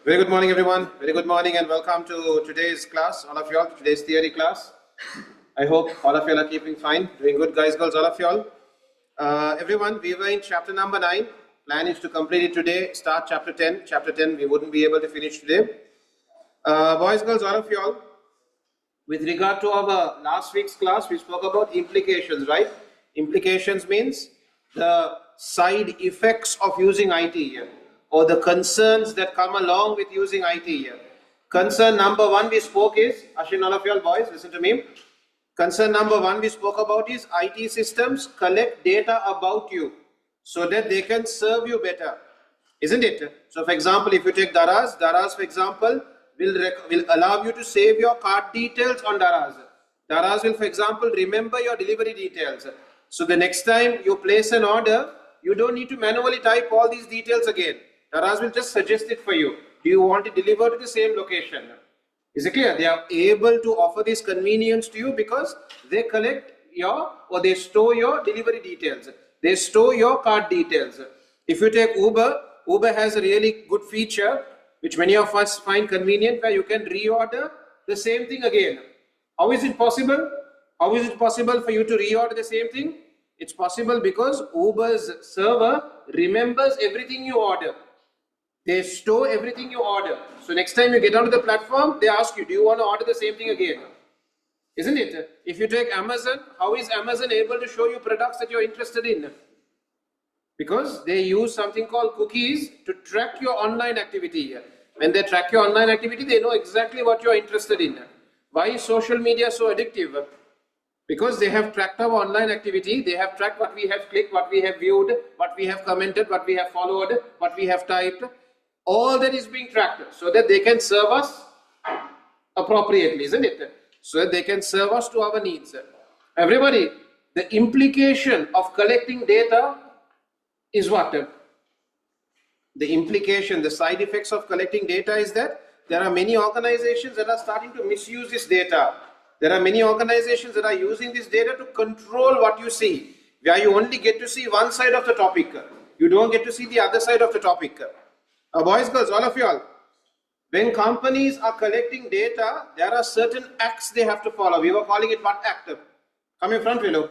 Very good morning, everyone. Very good morning and welcome to today's class, all of y'all, today's theory class. I hope all of y'all are keeping fine, doing good, guys, girls, all of y'all. Everyone, we were in chapter number 9. Plan is to complete it today, start chapter 10. Chapter 10, we wouldn't be able to finish today. Boys, girls, all of y'all, with regard to our last week's class, we spoke about implications, right? Implications means the side effects of using IT here, or the concerns that come along with using IT here. Concern number 1 we spoke is, Ashwin, all of y'all boys, listen to me. Concern number 1 we spoke about is IT systems collect data about you so that they can serve you better, isn't it? So for example, if you take Daraz for example, will allow you to save your card details on Daraz. Daraz will, for example, remember your delivery details. So the next time you place an order, you don't need to manually type all these details again. Daraz will just suggest it for you. Do you want it delivered to the same location? Is it clear? They are able to offer this convenience to you because they collect they store your delivery details. They store your card details. If you take Uber has a really good feature which many of us find convenient, where you can reorder the same thing again. How is it possible? How is it possible for you to reorder the same thing? It's possible because Uber's server remembers everything you order. They store everything you order. So next time you get onto the platform, they ask you, do you want to order the same thing again? Isn't it? If you take Amazon, how is Amazon able to show you products that you're interested in? Because they use something called cookies to track your online activity. When they track your online activity, they know exactly what you're interested in. Why is social media so addictive? Because they have tracked our online activity, they have tracked what we have clicked, what we have viewed, what we have commented, what we have followed, what we have typed. All that is being tracked so that they can serve us appropriately, isn't it? So that they can serve us to our needs. Everybody, the implication of collecting data is what? The implication, the side effects of collecting data is that there are many organizations that are starting to misuse this data. There are many organizations that are using this data to control what you see, where you only get to see one side of the topic. You don't get to see the other side of the topic. Boys, girls, all of y'all, when companies are collecting data, there are certain acts they have to follow. We were calling it what act? Come in front, fellow.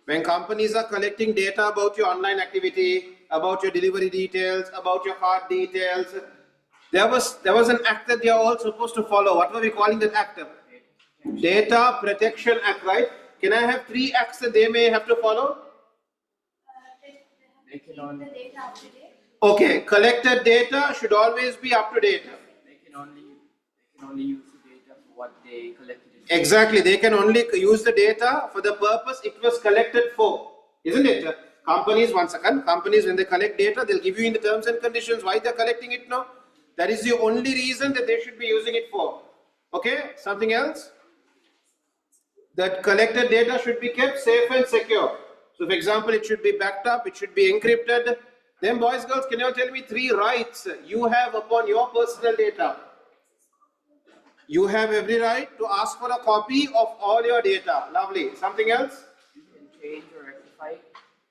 When companies are collecting data about your online activity, about your delivery details, about your card details, there was an act that they are all supposed to follow. What were we calling that act? Data Protection Act, right? Can I have 3 acts that they may have to follow? They can only the data up to date. Okay, collected data should always be up to date. They can only use the data for what they collected. Exactly, they can only use the data for the purpose it was collected for, isn't it? Companies, when they collect data, they'll give you in the terms and conditions why they're collecting it now. That is the only reason that they should be using it for. Okay, something else? That collected data should be kept safe and secure. So for example, it should be backed up, it should be encrypted. Then boys, girls, can you all tell me 3 rights you have upon your personal data? You have every right to ask for a copy of all your data. Lovely. Something else? You can change or rectify it.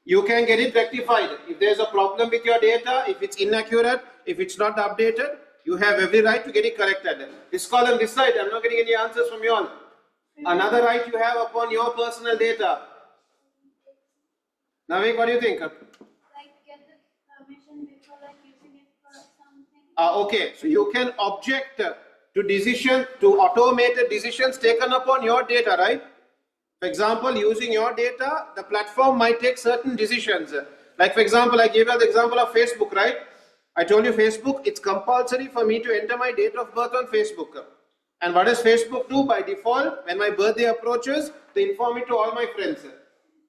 You can get it rectified. If there's a problem with your data, if it's inaccurate, if it's not updated, you have every right to get it corrected. This column, this side, I'm not getting any answers from you all. Another right you have upon your personal data. Navik, what do you think? Like get the permission before using it for something. Okay, so you can object to automated decisions taken upon your data, right? For example, using your data, the platform might take certain decisions. Like for example, I gave you the example of Facebook, right? I told you Facebook, it's compulsory for me to enter my date of birth on Facebook. And what does Facebook do? By default, when my birthday approaches, they inform it to all my friends.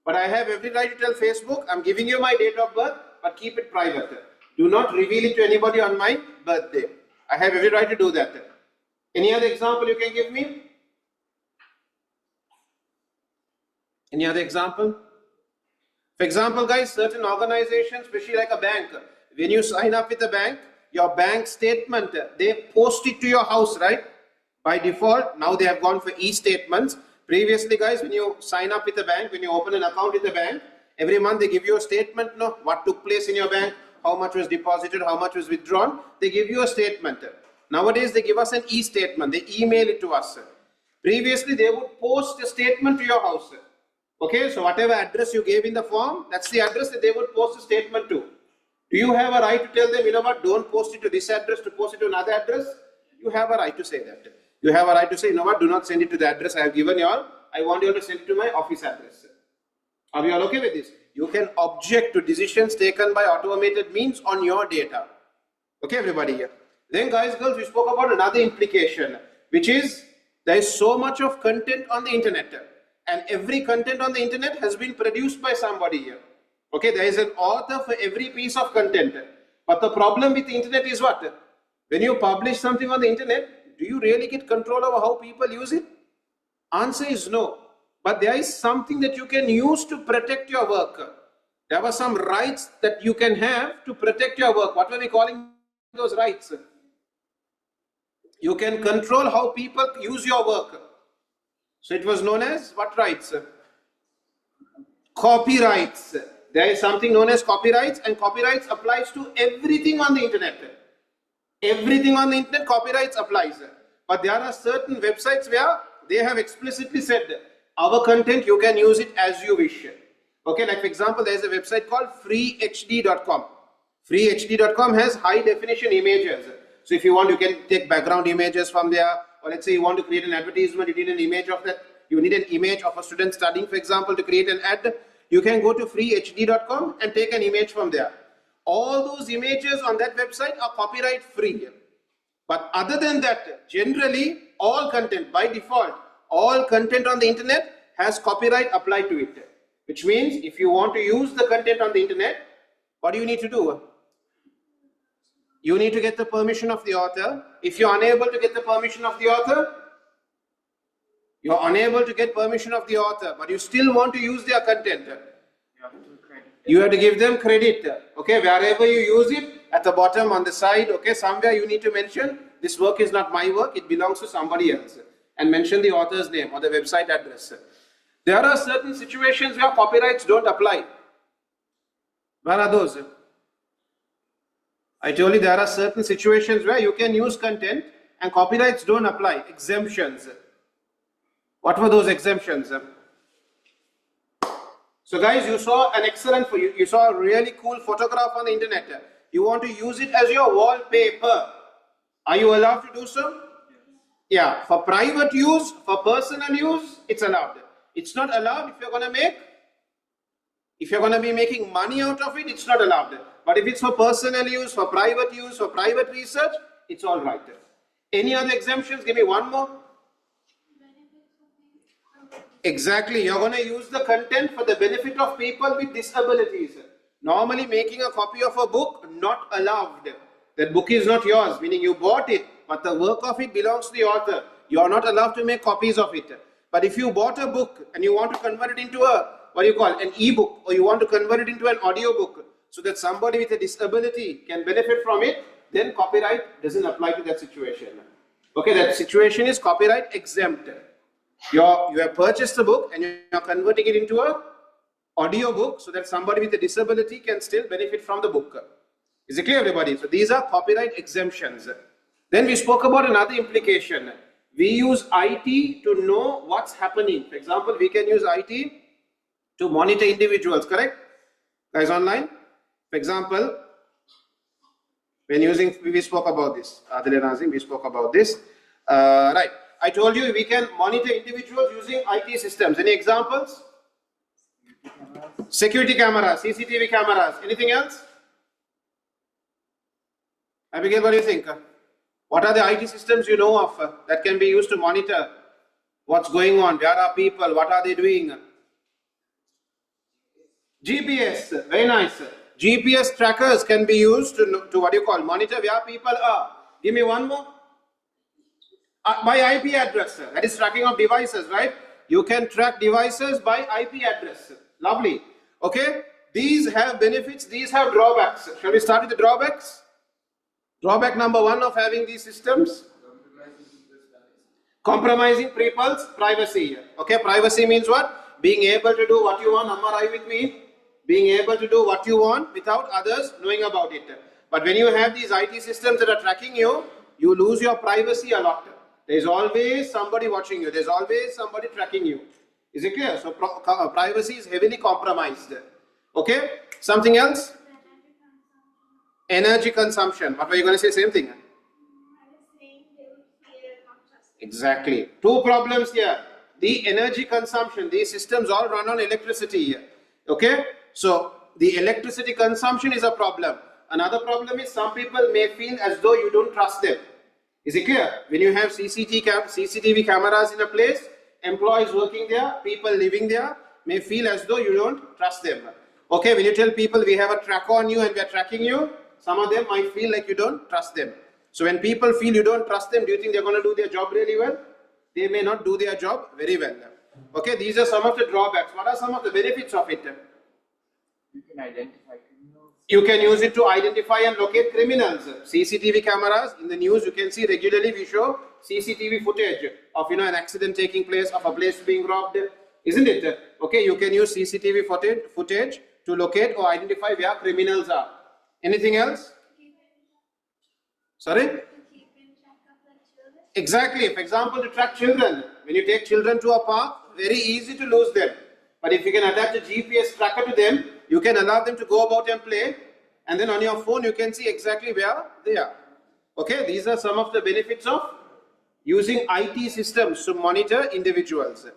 But I have every right to tell Facebook, I'm giving you my date of birth, but keep it private. Do not reveal it to anybody on my birthday. I have every right to do that. Any other example you can give me? Any other example? For example, guys, certain organizations, especially like a bank, when you sign up with a bank, your bank statement, they post it to your house, right? By default, now they have gone for e-statements. Previously, guys, when you sign up with a bank, when you open an account with the bank, every month they give you a statement, what took place in your bank, how much was deposited, how much was withdrawn. They give you a statement. Nowadays, they give us an e-statement. They email it to us. Previously, they would post a statement to your house. Okay, so whatever address you gave in the form, that's the address that they would post a statement to. Do you have a right to tell them, you know what, don't post it to this address, to post it to another address? You have a right to say that. You have a right to say, you know what, do not send it to the address I have given you all. I want you all to send it to my office address. Are we all okay with this? You can object to decisions taken by automated means on your data. Okay, everybody here. Then guys, girls, we spoke about another implication, which is there is so much of content on the internet, and every content on the internet has been produced by somebody here. Okay, there is an author for every piece of content. But the problem with the internet is what? When you publish something on the internet, do you really get control over how people use it? Answer is no. But there is something that you can use to protect your work. There were some rights that you can have to protect your work. What were we calling those rights? You can control how people use your work. So it was known as what rights? Copyrights. There is something known as copyrights, and copyrights applies to everything on the internet. Everything on the internet, copyrights applies. But there are certain websites where they have explicitly said, our content, you can use it as you wish. Okay, like for example, there is a website called freehd.com. Freehd.com has high definition images. So if you want, you can take background images from there. Or let's say you want to create an advertisement, you need an image of that. You need an image of a student studying, for example, to create an ad. You can go to freehd.com and take an image from there. All those images on that website are copyright free. But other than that, generally, all content, by default, all content on the internet has copyright applied to it. Which means if you want to use the content on the internet, what do you need to do? You need to get the permission of the author. If you're unable to get the permission of the author, you're unable to get permission of the author, but you still want to use their content. You have to give them credit. Okay, wherever you use it, at the bottom, on the side, okay, somewhere you need to mention, this work is not my work, it belongs to somebody else. And mention the author's name or the website address. There are certain situations where copyrights don't apply. Where are those? I told you there are certain situations where you can use content and copyrights don't apply. Exemptions. What were those exemptions? So guys, you saw an excellent, you saw a really cool photograph on the internet. You want to use it as your wallpaper. Are you allowed to do so? Yeah, for private use, for personal use, it's allowed. It's not allowed if you're going to be making money out of it, it's not allowed. But if it's for personal use, for private research, it's all right. Any other exemptions? Give me one more. Exactly, you're going to use the content for the benefit of people with disabilities. Normally making a copy of a book, not allowed. That book is not yours, meaning you bought it, but the work of it belongs to the author. You are not allowed to make copies of it. But if you bought a book and you want to convert it into an e-book, or you want to convert it into an audio book, so that somebody with a disability can benefit from it, then copyright doesn't apply to that situation. Okay, that situation is copyright exempt. You have purchased a book and you are converting it into an audio book so that somebody with a disability can still benefit from the book. Is it clear, everybody? So these are copyright exemptions. Then we spoke about another implication. We use IT to know what's happening. For example, we can use IT to monitor individuals, correct? Guys online? For example, we spoke about this. We spoke about this. Right. I told you we can monitor individuals using IT systems. Any examples? Security cameras, CCTV cameras. Anything else? Abigail, what do you think? What are the IT systems you know of that can be used to monitor what's going on? Where are people? What are they doing? GPS, very nice. GPS trackers can be used to monitor where people are. Give me one more. By IP address, that is tracking of devices, right? You can track devices by IP address. Lovely. Okay, these have benefits, these have drawbacks. Shall we start with the drawbacks? Drawback number one of having these systems: compromising people's privacy. Okay, privacy means what? Being able to do what you want. Amma, are you with me? being able to do what you want without others knowing about it. But when you have these IT systems that are tracking you, you lose your privacy a lot. There's always somebody watching you. There's always somebody tracking you. Is it clear? So privacy is heavily compromised. Okay? Something else? Energy consumption. What were you going to say? Same thing. Exactly. Two problems here. The energy consumption. These systems all run on electricity here. Okay? So the electricity consumption is a problem. Another problem is some people may feel as though you don't trust them. Is it clear? When you have CCTV cameras in a place, employees working there, people living there may feel as though you don't trust them. Okay, when you tell people we have a tracker on you and we are tracking you, some of them might feel like you don't trust them. So when people feel you don't trust them, do you think they're going to do their job really well? They may not do their job very well. Okay, these are some of the drawbacks. What are some of the benefits of it? You can identify criminals. You can use it to identify and locate criminals. CCTV cameras, in the news you can see regularly we show CCTV footage of an accident taking place, of a place being robbed, isn't it? Okay, you can use CCTV footage to locate or identify where criminals are. Anything else? Sorry? Exactly. For example, to track children. When you take children to a park, very easy to lose them. But if you can attach a GPS tracker to them, you can allow them to go about and play. And then on your phone, you can see exactly where they are. Okay, these are some of the benefits of using IT systems to monitor individuals.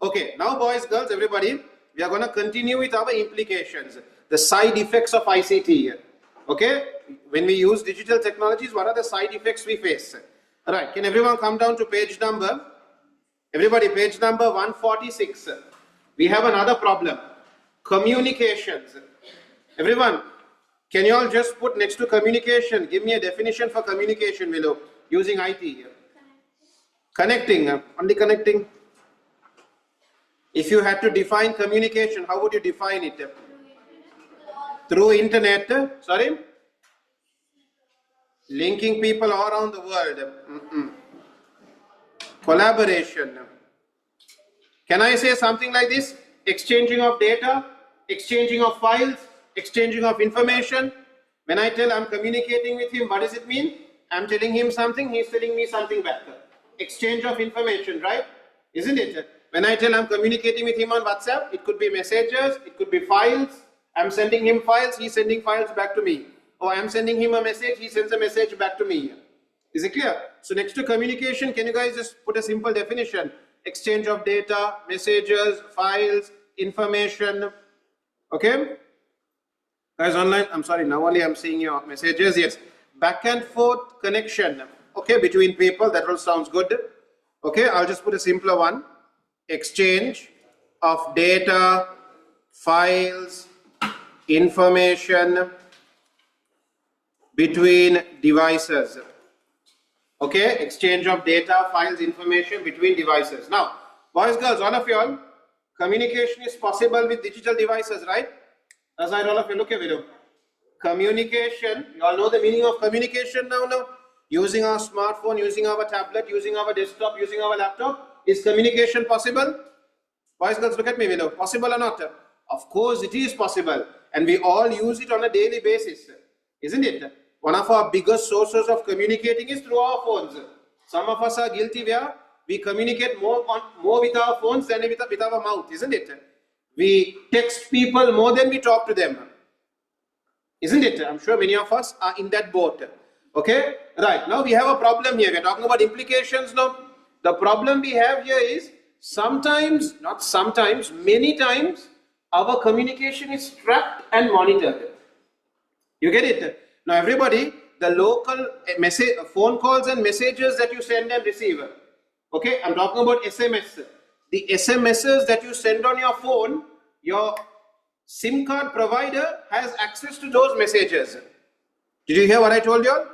Okay, now boys, girls, everybody, we are going to continue with our implications. The side effects of ICT. Okay, when we use digital technologies, what are the side effects we face? Alright, can everyone come down to page number? Everybody, page number 146. We have another problem. Communications. Everyone, can you all just put next to communication, give me a definition for communication, Willow, using IT here. Connecting, only connecting. If you had to define communication, how would you define it? Through internet, sorry? Linking people all around the world. Collaboration. Can I say something like this? Exchanging of data, exchanging of files, exchanging of information. When I tell I'm communicating with him, what does it mean? I'm telling him something, he's telling me something back. Exchange of information, right? Isn't it? When I tell I'm communicating with him on WhatsApp, it could be messages, it could be files. I'm sending him files, he's sending files back to me. Or I'm sending him a message, he sends a message back to me. Is it clear? So next to communication, can you guys just put a simple definition? Exchange of data, messages, files, information. Okay? Guys online, I'm sorry, now only I'm seeing your messages. Yes. Back and forth connection. Okay, between people, that all sounds good. Okay, I'll just put a simpler one. Exchange of data, files, information between devices. Okay, exchange of data, files, information between devices. Now, boys, girls, all of you all, communication is possible with digital devices, right? That's right, all of you, look at video. Communication, you all know the meaning of communication now, no? Using our smartphone, using our tablet, using our desktop, using our laptop, is communication possible? Boys, girls, look at me, video. Possible or not? Of course, it is possible. And we all use it on a daily basis, isn't it? One of our biggest sources of communicating is through our phones. Some of us are guilty where we communicate more with our phones than with our mouth, isn't it? We text people more than we talk to them. Isn't it? I'm sure many of us are in that boat. Okay? Right. Now we have a problem here. We're talking about implications now. The problem we have here is sometimes, not sometimes, many times, our communication is tracked and monitored. You get it? Now everybody, the local phone calls and messages that you send and receive. Okay, I'm talking about SMS. The SMSs that you send on your phone, your SIM card provider has access to those messages. Did you hear what I told you all?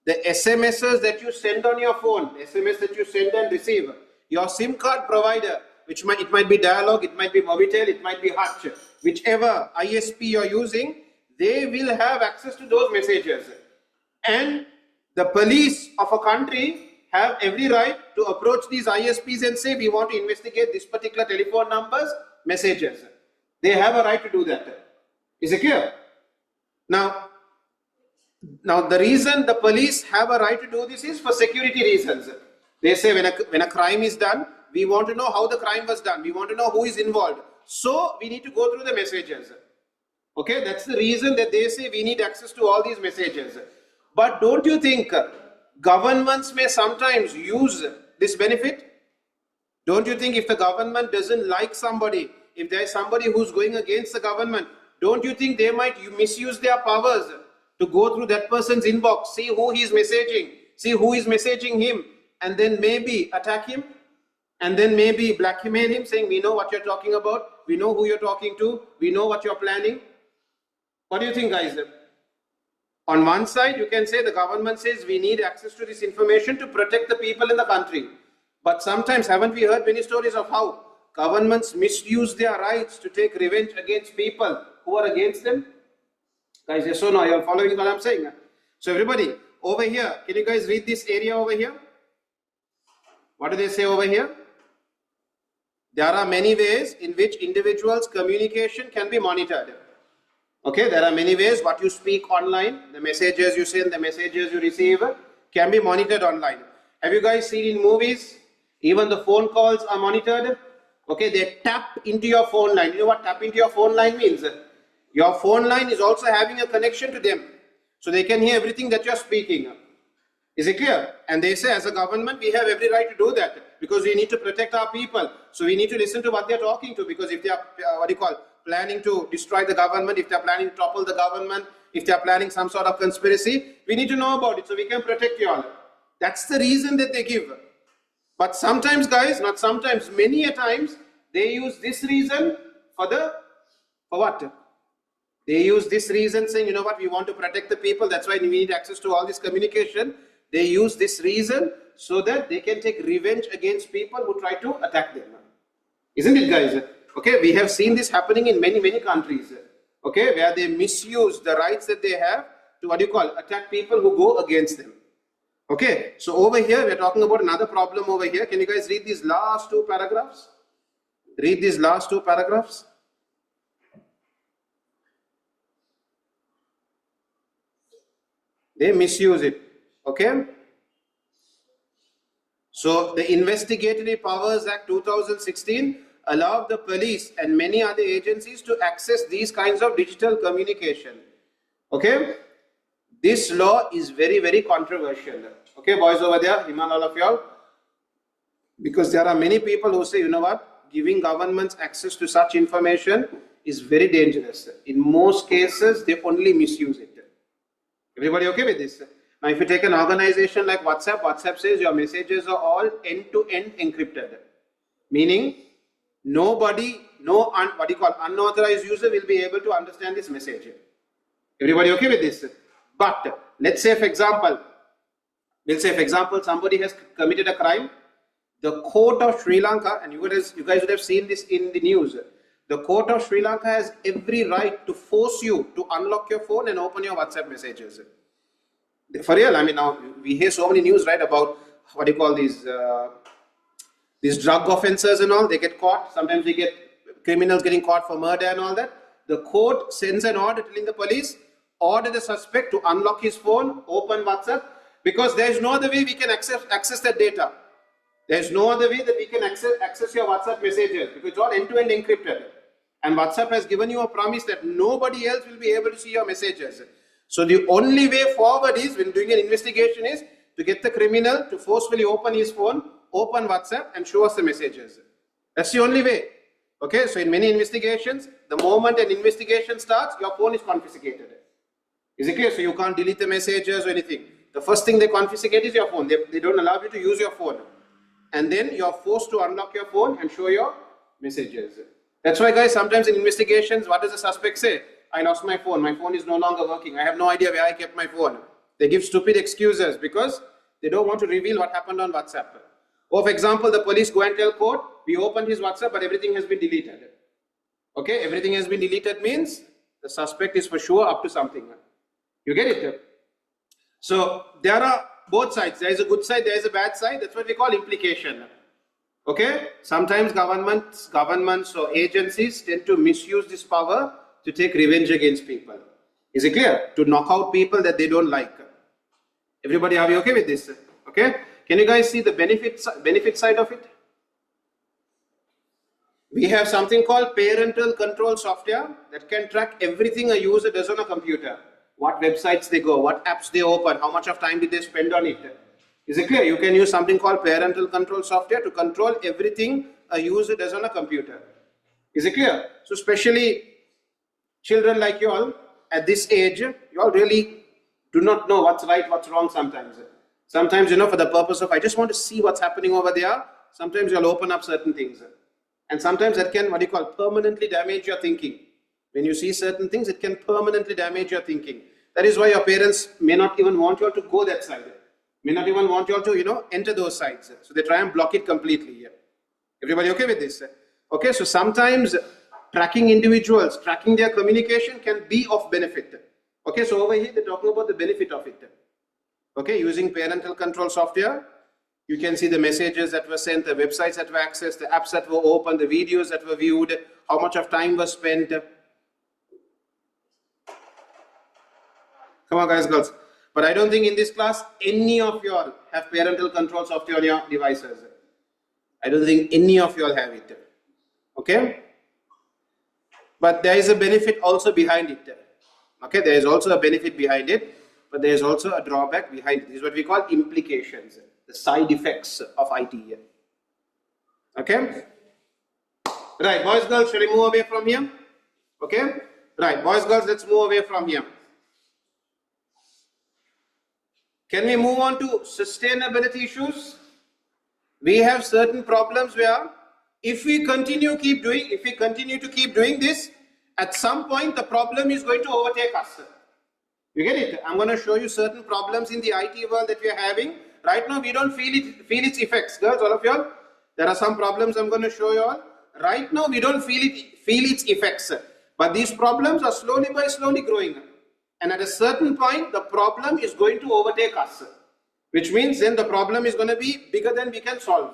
The SMSs that you send on your phone, SMS that you send and receive, your SIM card provider, it might be Dialog, it might be Mobitel, it might be Hutch, whichever ISP you're using, they will have access to those messages. And the police of a country have every right to approach these ISPs and say, we want to investigate this particular telephone number's messages. They have a right to do that. Is it clear? Now the reason the police have a right to do this is for security reasons. They say when a crime is done, we want to know how the crime was done. We want to know who is involved. So we need to go through the messages. Okay, that's the reason that they say we need access to all these messages. But don't you think governments may sometimes use this benefit? Don't you think if the government doesn't like somebody, if there is somebody who's going against the government, don't you think they might misuse their powers to go through that person's inbox, see who he's messaging, see who is messaging him, and then maybe attack him, and then maybe blackmail him, saying, we know what you're talking about, we know who you're talking to, we know what you're planning. What do you think, guys? On one side, you can say the government says we need access to this information to protect the people in the country. But sometimes, haven't we heard many stories of how governments misuse their rights to take revenge against people who are against them? Guys, yes or no? You're following what I'm saying? So everybody, over here, can you guys read this area over here? What do they say over here? There are many ways in which individuals' communication can be monitored. Okay, there are many ways what you speak online, the messages you send, the messages you receive can be monitored online. Have you guys seen in movies? Even the phone calls are monitored. Okay, they tap into your phone line. You know what tap into your phone line means? Your phone line is also having a connection to them. So they can hear everything that you're speaking. Is it clear? And they say as a government, we have every right to do that because we need to protect our people. So we need to listen to what they're talking to, because if they are, planning to destroy the government, if they're planning to topple the government, if they're planning some sort of conspiracy, we need to know about it so we can protect you all. That's the reason that they give. But sometimes, guys, not sometimes, many a times, they use this reason for what? They use this reason saying, you know what, we want to protect the people, that's why we need access to all this communication. They use this reason so that they can take revenge against people who try to attack them. Isn't it, guys? Okay, we have seen this happening in many, many countries. Okay, where they misuse the rights that they have to attack people who go against them. Okay, so over here, we're talking about another problem over here. Can you guys read these last two paragraphs? Read these last two paragraphs. They misuse it. Okay. So the Investigatory Powers Act 2016 allowed the police and many other agencies to access these kinds of digital communication. Okay. This law is very, very controversial. Okay, boys over there, Himan, all of y'all. Because there are many people who say, you know what, giving governments access to such information is very dangerous. In most cases, they only misuse it. Everybody okay with this? Now, if you take an organization like WhatsApp, WhatsApp says your messages are all end-to-end encrypted. Meaning, nobody, unauthorized user will be able to understand this message. Everybody okay with this? But let's say, for example, somebody has committed a crime. The court of Sri Lanka, and you guys would have seen this in the news, the court of Sri Lanka has every right to force you to unlock your phone and open your WhatsApp messages. For real, I mean, now we hear so many news, right, about these drug offences and all. They get caught. Sometimes we get criminals getting caught for murder and all that. The court sends an order telling the police, order the suspect to unlock his phone, open WhatsApp, because there is no other way we can access that data. There is no other way that we can access your WhatsApp messages, because it's all end-to-end encrypted. And WhatsApp has given you a promise that nobody else will be able to see your messages. So the only way forward is, when doing an investigation, is to get the criminal to forcefully open his phone, open WhatsApp and show us the messages. That's the only way. Okay, so in many investigations, the moment an investigation starts, your phone is confiscated. Is it clear? So you can't delete the messages or anything. The first thing they confiscate is your phone. They don't allow you to use your phone. And then you're forced to unlock your phone and show your messages. That's why, guys, sometimes in investigations, what does the suspect say? I lost my phone is no longer working, I have no idea where I kept my phone. They give stupid excuses because they don't want to reveal what happened on WhatsApp. Or for example, the police go and tell court, we opened his WhatsApp but everything has been deleted. Okay, everything has been deleted means the suspect is for sure up to something. You get it? So there are both sides. There is a good side, there is a bad side. That's what we call implication. Okay, sometimes governments or agencies tend to misuse this power To take revenge against people. Is it clear? To knock out people that they don't like. Everybody, are we okay with this? Okay. Can you guys see the benefit side of it? We have something called parental control software that can track everything a user does on a computer. What websites they go, what apps they open, how much of time did they spend on it. Is it clear? You can use something called parental control software to control everything a user does on a computer. Is it clear? So especially children like you all, at this age, you all really do not know what's right, what's wrong sometimes. Sometimes, for the purpose of, I just want to see what's happening over there, sometimes you'll open up certain things. And sometimes that can, permanently damage your thinking. When you see certain things, it can permanently damage your thinking. That is why your parents may not even want you all to go that side. May not even want you all to, enter those sides. So they try and block it completely. Everybody okay with this? Okay, so sometimes tracking individuals, tracking their communication can be of benefit. Okay, so over here they're talking about the benefit of it. Okay, using parental control software, you can see the messages that were sent, the websites that were accessed, the apps that were opened, the videos that were viewed, how much of time was spent. Come on guys, girls. But I don't think in this class, any of you all have parental control software on your devices. I don't think any of you all have it. Okay? But there is a benefit also behind it. Okay, there is also a benefit behind it, but there is also a drawback behind it. This is what we call implications, the side effects of IT. Okay? Right, boys, girls, shall we move away from here? Okay? Right, boys, girls, let's move away from here. Can we move on to sustainability issues? We have certain problems where if we continue to keep doing this, at some point the problem is going to overtake us. You get it? I'm going to show you certain problems in the IT world that we are having. Right now we don't feel its effects. Girls, all of y'all, there are some problems I'm going to show you all. Right now we don't feel its effects. But these problems are slowly growing. And at a certain point, the problem is going to overtake us. Which means then the problem is going to be bigger than we can solve.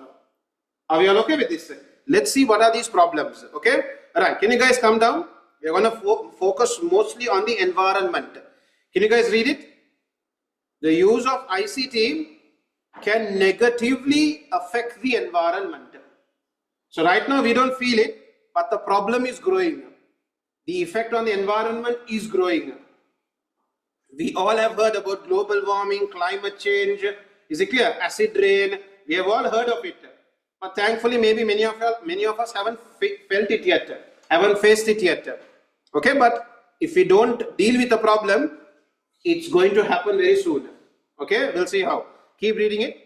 Are we all okay with this? Let's see what are these problems. Okay? Alright, can you guys come down? We're going to focus mostly on the environment. Can you guys read it? The use of ICT can negatively affect the environment. So right now we don't feel it, but the problem is growing. The effect on the environment is growing. We all have heard about global warming, climate change. Is it clear? Acid rain. We have all heard of it. But thankfully, maybe many of us haven't felt it yet, haven't faced it yet. Okay, but if we don't deal with the problem, it's going to happen very soon. Okay, we'll see how. Keep reading it.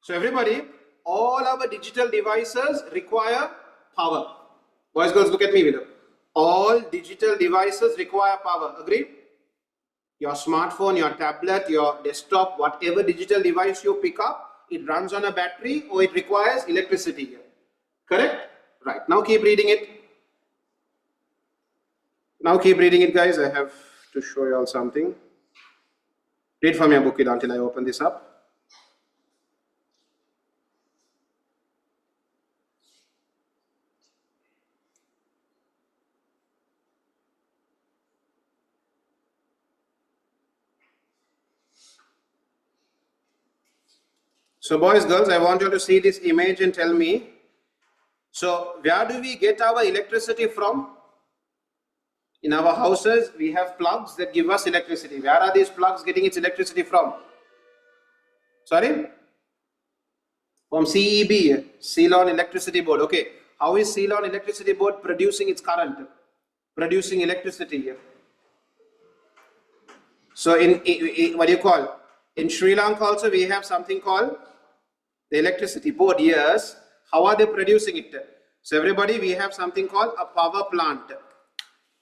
So everybody, all our digital devices require power. Boys, girls, look at me, Willow. All digital devices require power. Agreed? Your smartphone, your tablet, your desktop, whatever digital device you pick up, it runs on a battery or it requires electricity. Correct? Right. Now keep reading it. Now keep reading it, guys. I have to show you all something. Read from your book until I open this up. So boys, girls, I want you to see this image and tell me. So where do we get our electricity from? In our houses, we have plugs that give us electricity. Where are these plugs getting its electricity from? Sorry? From CEB, Ceylon Electricity Board. Okay. How is Ceylon Electricity Board producing its current? Producing electricity here. So what do you call? In Sri Lanka also we have something called the electricity board. Yes. How are they producing it? So everybody, we have something called a power plant.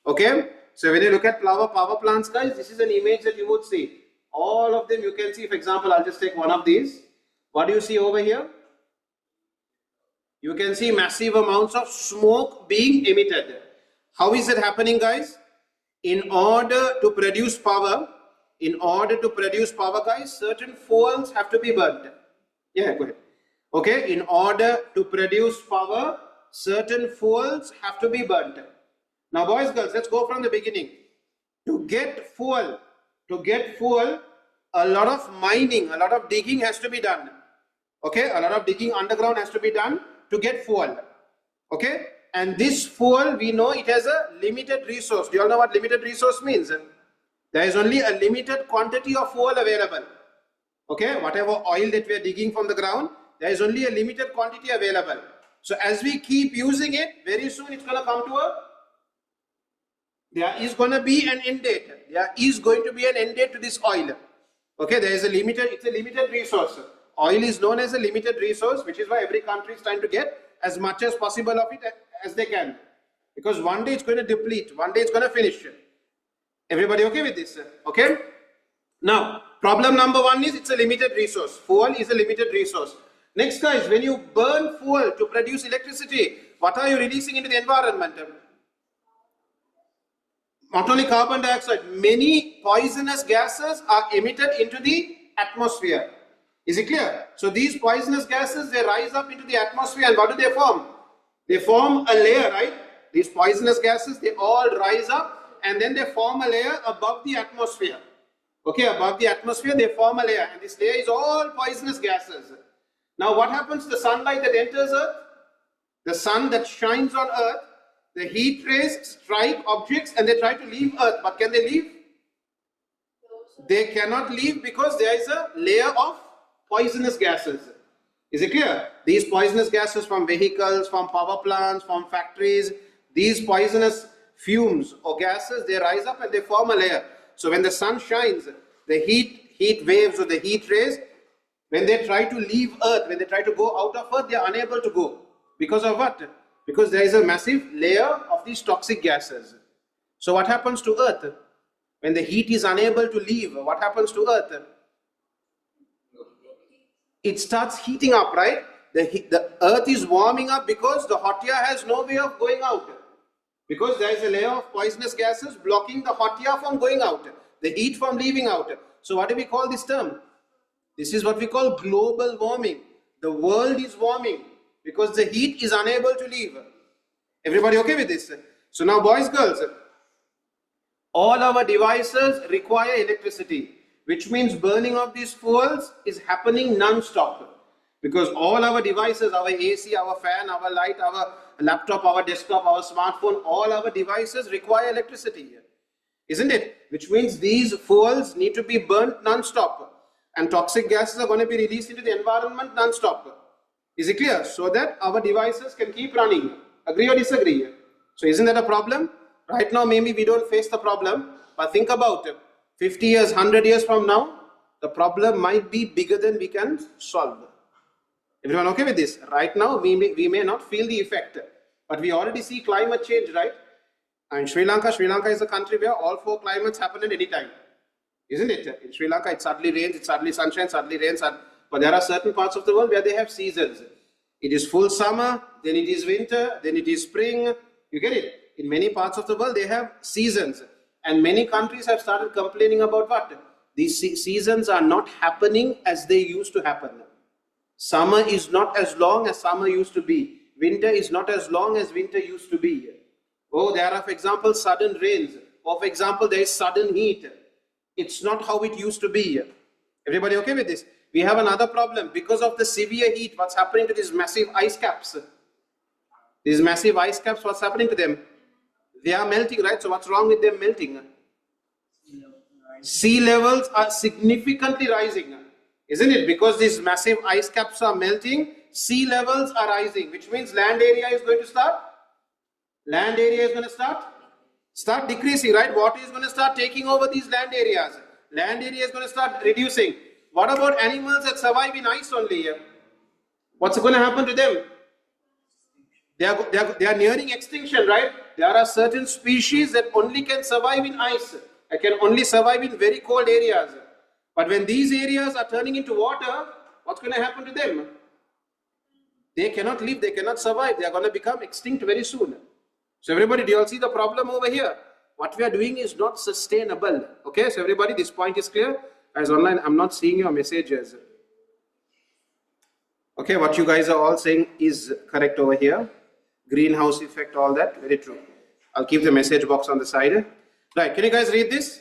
Okay. So when you look at power plants, guys, this is an image that you would see. All of them you can see. For example, I'll just take one of these. What do you see over here? You can see massive amounts of smoke being emitted. How is it happening, guys? In order to produce power, guys, certain fuels have to be burnt. Yeah, go ahead. Okay, in order to produce power, certain fuels have to be burnt. Now boys, girls, let's go from the beginning. To get fuel, a lot of mining, a lot of digging has to be done. Okay, a lot of digging underground has to be done to get fuel. Okay, and this fuel, we know it has a limited resource. Do you all know what limited resource means? There is only a limited quantity of fuel available. Okay, whatever oil that we are digging from the ground, there is only a limited quantity available. So as we keep using it, very soon it's going to come to there is going to be an end date. There is going to be an end date to this oil. Okay, there is it's a limited resource. Oil is known as a limited resource, which is why every country is trying to get as much as possible of it as they can. Because one day it's going to deplete, one day it's going to finish. Everybody okay with this? Okay? Now, problem number one is it's a limited resource. Fuel is a limited resource. Next guys, when you burn fuel to produce electricity, what are you releasing into the environment? Not only carbon dioxide, many poisonous gases are emitted into the atmosphere. Is it clear? So these poisonous gases, they rise up into the atmosphere, and what do they form? They form a layer, right? These poisonous gases, they all rise up and then they form a layer above the atmosphere. Okay, above the atmosphere, they form a layer, and this layer is all poisonous gases. Now what happens to the sunlight that enters Earth? The sun that shines on Earth, the heat rays strike objects and they try to leave Earth. But can they leave? They cannot leave because there is a layer of poisonous gases. Is it clear? These poisonous gases from vehicles, from power plants, from factories, these poisonous fumes or gases, they rise up and they form a layer. So when the sun shines, the heat waves or the heat rays, when they try to leave Earth, when they try to go out of Earth, they are unable to go. Because of what? Because there is a massive layer of these toxic gases. So what happens to Earth? When the heat is unable to leave, what happens to Earth? It starts heating up, right? The Earth is warming up because the hot air has no way of going out. Because there is a layer of poisonous gases blocking the hot air from going out, the heat from leaving out. So what do we call this term? This is what we call global warming. The world is warming because the heat is unable to leave. Everybody okay with this? So now boys, girls, all our devices require electricity, which means burning of these fuels is happening non-stop. Because all our devices, our AC, our fan, our light, our laptop, our desktop, our smartphone, all our devices require electricity. Isn't it? Which means these fuels need to be burnt non-stop. And toxic gases are going to be released into the environment non-stop. Is it clear? So that our devices can keep running. Agree or disagree? So isn't that a problem? Right now maybe we don't face the problem. But think about it. 50 years, 100 years from now, the problem might be bigger than we can solve. Everyone okay with this? Right now, we may not feel the effect, but we already see climate change, right? And Sri Lanka is a country where all four climates happen at any time. Isn't it? In Sri Lanka, it suddenly rains, it suddenly sunshine, suddenly rains. But there are certain parts of the world where they have seasons. It is full summer, then it is winter, then it is spring. You get it? In many parts of the world, they have seasons. And many countries have started complaining about what? These seasons are not happening as they used to happen. Summer is not as long as summer used to be. Winter is not as long as winter used to be. Oh, there are, for example, sudden rains. Or, for example, there is sudden heat. It's not how it used to be. Everybody okay with this? We have another problem. Because of the severe heat, what's happening to these massive ice caps? These massive ice caps, what's happening to them? They are melting, right? So what's wrong with them melting? Sea levels are significantly rising. Isn't it? Because these massive ice caps are melting, sea levels are rising, which means land area is going to start decreasing, right? Water is going to start taking over these land areas. Land area is going to start reducing. What about animals that survive in ice only? What's going to happen to them? They are nearing extinction, right? There are certain species that only can survive in ice. They can only survive in very cold areas. But when these areas are turning into water, what's going to happen to them? They cannot live, they cannot survive. They are going to become extinct very soon. So everybody, do you all see the problem over here? What we are doing is not sustainable. Okay, so everybody, this point is clear. Guys online, I'm not seeing your messages. Okay, what you guys are all saying is correct over here. greenhouse effect, all that. Very true. I'll keep the message box on the side. Right, can you guys read this?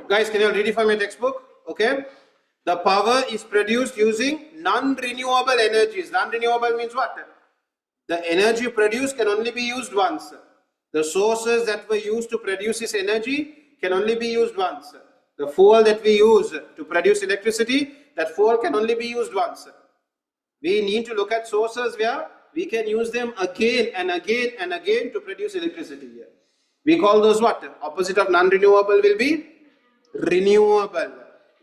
Guys, can you read it from your textbook? Okay. The power is produced using non-renewable energies. Non-renewable means what? The energy produced can only be used once. The sources that were used to produce this energy can only be used once. The fuel that we use to produce electricity, that fuel can only be used once. We need to look at sources where we can use them again and again and again to produce electricity here. We call those what? Opposite of non-renewable will be renewable.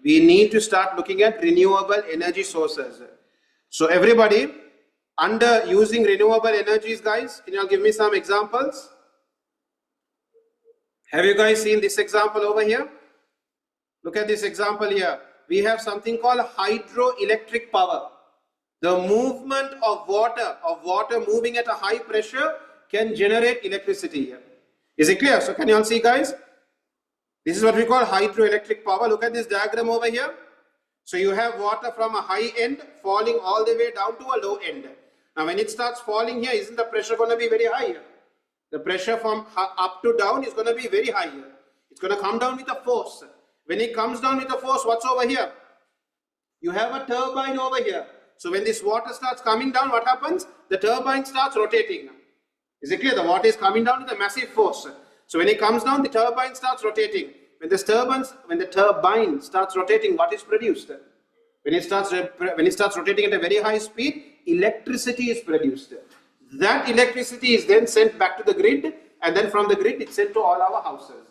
We need to start looking at renewable energy sources. So everybody, under using renewable energies, guys, can you all give me some examples? Have you guys seen this example over here? Look at this example here. We have something called hydroelectric power. The movement of water moving at a high pressure can generate electricity here. Is it clear? So can you all see, guys? This is what we call hydroelectric power. Look at this diagram over here. So you have water from a high end falling all the way down to a low end. Now when it starts falling here, isn't the pressure going to be very high here? The pressure from up to down is going to be very high here. It's going to come down with a force. When it comes down with a force, what's over here? You have a turbine over here. So when this water starts coming down, what happens? The turbine starts rotating. Is it clear? The water is coming down with a massive force. So when it comes down, the turbine starts rotating. When the turbine starts rotating, what is produced? When it starts rotating at a very high speed, electricity is produced. That electricity is then sent back to the grid, and then from the grid it's sent to all our houses.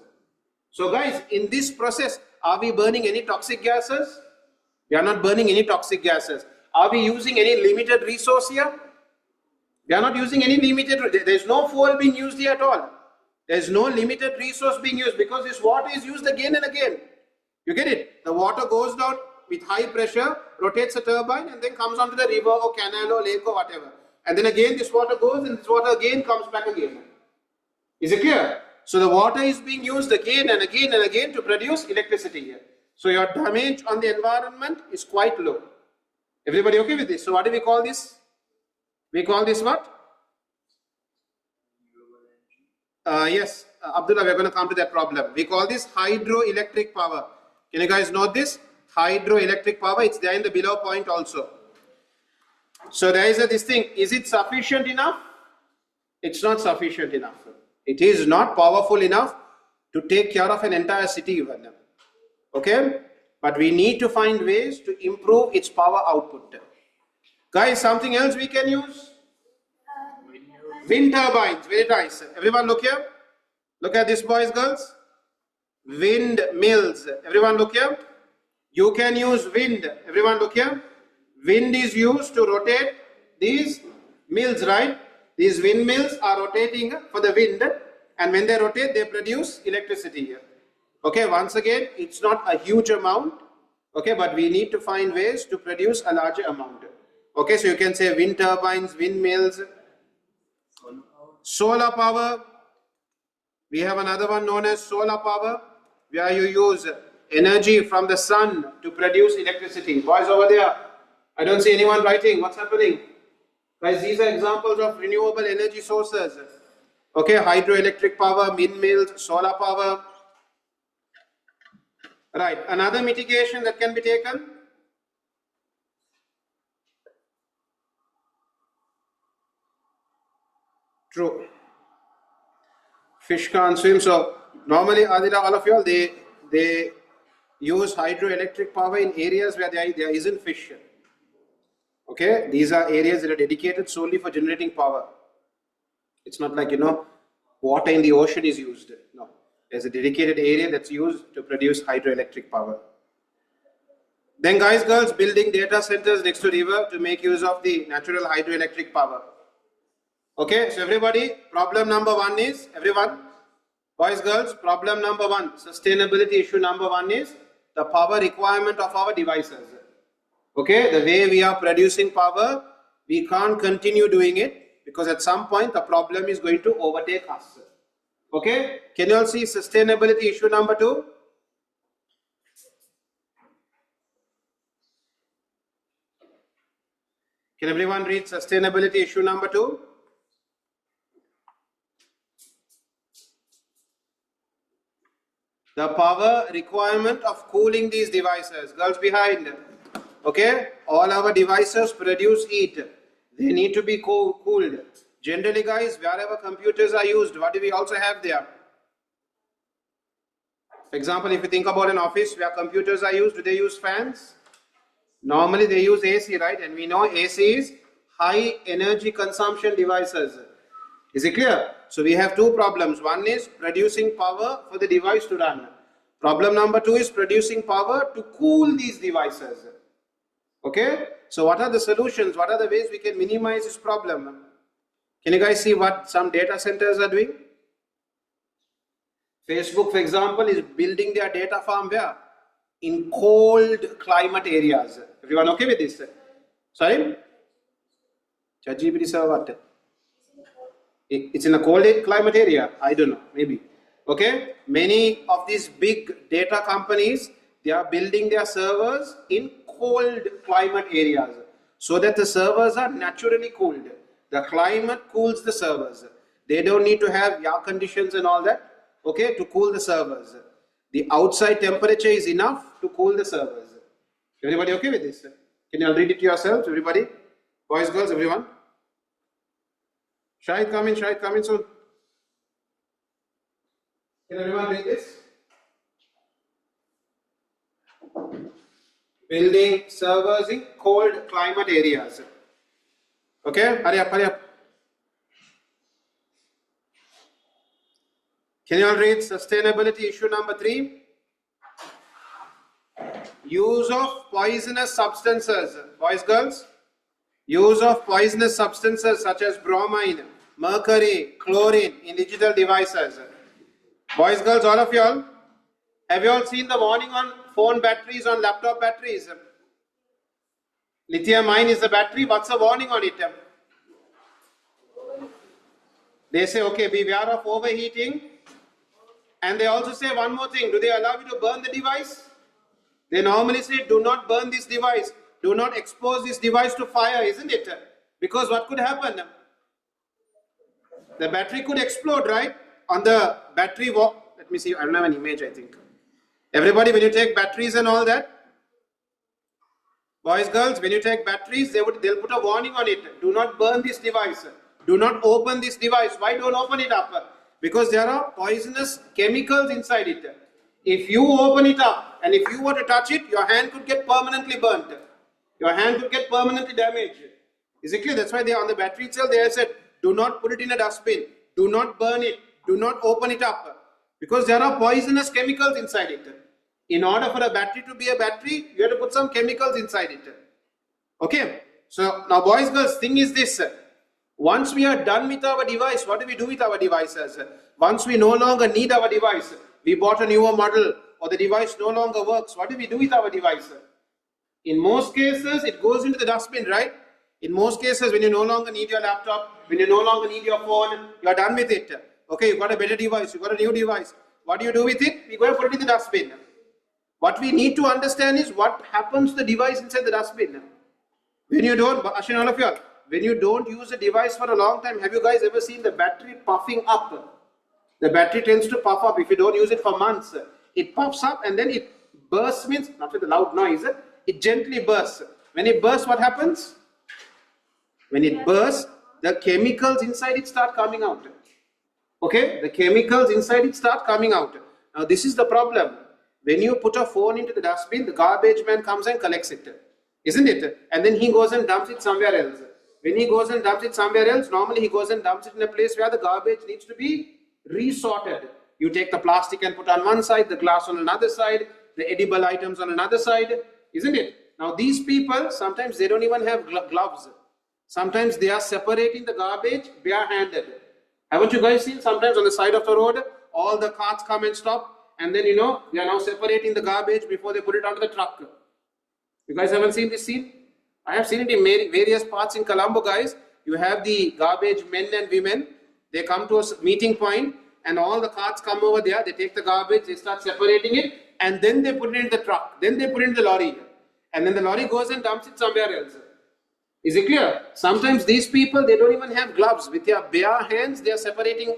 So guys, in this process, are we burning any toxic gases? We are not burning any toxic gases. Are we using any limited resource here? We are not using any limited, there is no fuel being used here at all. There is no limited resource being used because this water is used again and again. You get it? The water goes down with high pressure, rotates a turbine and then comes onto the river or canal or lake or whatever. And then again this water goes and this water again comes back again. Is it clear? So the water is being used again and again and again to produce electricity here. So your damage on the environment is quite low. Everybody okay with this? So what do we call this? We call this what? Yes, Abdullah, we're going to come to that problem. We call this hydroelectric power. Can you guys note this? Hydroelectric power, it's there in the below point also. So there is this thing, is it sufficient enough? It's not sufficient enough. It is not powerful enough to take care of an entire city even. Okay? But we need to find ways to improve its power output. Guys, something else we can use? Wind turbines, very nice. Everyone look here. Look at this, boys, girls. Windmills. Everyone look here. You can use wind. Everyone look here. Wind is used to rotate these mills, right? These windmills are rotating for the wind, and when they rotate, they produce electricity here. Okay, once again, it's not a huge amount, okay, but we need to find ways to produce a larger amount. Okay, so you can say wind turbines, windmills, solar power. We have another one known as solar power, where you use energy from the sun to produce electricity. Boys over there, I don't see anyone writing. What's happening? Guys, these are examples of renewable energy sources. Okay, hydroelectric power, windmills, solar power. Right, another mitigation that can be taken. True. Fish can't swim. So normally, Adila, all of you all, they use hydroelectric power in areas where there isn't fish. Okay, these are areas that are dedicated solely for generating power. It's not like, water in the ocean is used. No, there's a dedicated area that's used to produce hydroelectric power. Then guys, girls, building data centers next to river to make use of the natural hydroelectric power. Okay, so everybody, problem number one is, everyone, boys, girls, problem number one, sustainability issue number one is the power requirement of our devices. Okay, the way we are producing power, we can't continue doing it because at some point the problem is going to overtake us. Okay, can you all see sustainability issue number two? Can everyone read sustainability issue number 2? The power requirement of cooling these devices. Girls behind. Okay, all our devices produce heat. They need to be cooled. Generally, guys, wherever computers are used, what do we also have there? For example, if you think about an office where computers are used, do they use fans? Normally they use AC, right? And we know AC is high energy consumption devices. Is it clear? So we have two problems. One is producing power for the device to run. Problem number 2 is producing power to cool these devices. Okay? So what are the solutions? What are the ways we can minimize this problem? Can you guys see what some data centers are doing? Facebook, for example, is building their data farm where? In cold climate areas. Everyone okay with this? Sorry? ChatGPT sir, what? It's in a cold climate area. I don't know. Maybe. Okay. Many of these big data companies, they are building their servers in cold climate areas so that the servers are naturally cooled. The climate cools the servers. They don't need to have air conditions and all that. Okay, to cool the servers. The outside temperature is enough to cool the servers. Everybody okay with this? Can you all read it yourselves, everybody? Boys, girls, everyone? Shahid, come in soon. Can everyone read this? Building servers in cold climate areas. Okay, hurry up. Can you all read sustainability issue number 3? Use of poisonous substances. Boys, girls? Use of poisonous substances such as bromine, mercury, chlorine in digital devices. Boys, girls, all of you all? Have you all seen the warning on phone batteries, on laptop batteries? Lithium ion is the battery. What's the warning on it? They say, okay, beware of overheating. And they also say one more thing. Do they allow you to burn the device? They normally say, do not burn this device. Do not expose this device to fire, isn't it? Because what could happen? The battery could explode, right? On the battery walk. Let me see. I don't have an image, I think. Everybody, when you take batteries and all that, boys, girls, when you take batteries, they'll put a warning on it. Do not burn this device. Do not open this device. Why don't open it up? Because there are poisonous chemicals inside it. If you open it up and if you were to touch it, your hand could get permanently burnt. Your hand could get permanently damaged. Is it clear? That's why they on the battery itself they have said, do not put it in a dustbin. Do not burn it. Do not open it up. Because there are poisonous chemicals inside it. In order for a battery to be a battery, you have to put some chemicals inside it. Okay? So now boys, girls, thing is this. Once we are done with our device, what do we do with our devices? Once we no longer need our device, we bought a newer model or the device no longer works, what do we do with our device? In most cases, it goes into the dustbin, right? In most cases, when you no longer need your laptop, when you no longer need your phone, you are done with it. Okay, you got a better device, you got a new device. What do you do with it? We go and put it in the dustbin. What we need to understand is what happens to the device inside the dustbin. When you don't, Ashin, all of you all, when you don't use a device for a long time, have you guys ever seen the battery puffing up? The battery tends to puff up if you don't use it for months. It puffs up and then it bursts, means not with a loud noise, it gently bursts. When it bursts, what happens? When it bursts, the chemicals inside it start coming out. Okay, the chemicals inside it start coming out. Now this is the problem. When you put a phone into the dustbin, the garbage man comes and collects it. Isn't it? And then he goes and dumps it somewhere else. When he goes and dumps it somewhere else, normally he goes and dumps it in a place where the garbage needs to be resorted. You take the plastic and put on one side, the glass on another side, the edible items on another side, isn't it? Now these people, sometimes they don't even have gloves. Sometimes they are separating the garbage bare-handed. Haven't you guys seen sometimes on the side of the road, all the cars come and stop, and then they are now separating the garbage before they put it onto the truck. You guys haven't seen this scene? I have seen it in various parts in Colombo, guys. You have the garbage men and women. They come to a meeting point and all the carts come over there. They take the garbage, they start separating it and then they put it in the truck. Then they put it in the lorry. And then the lorry goes and dumps it somewhere else. Is it clear? Sometimes these people, they don't even have gloves. With their bare hands, they are separating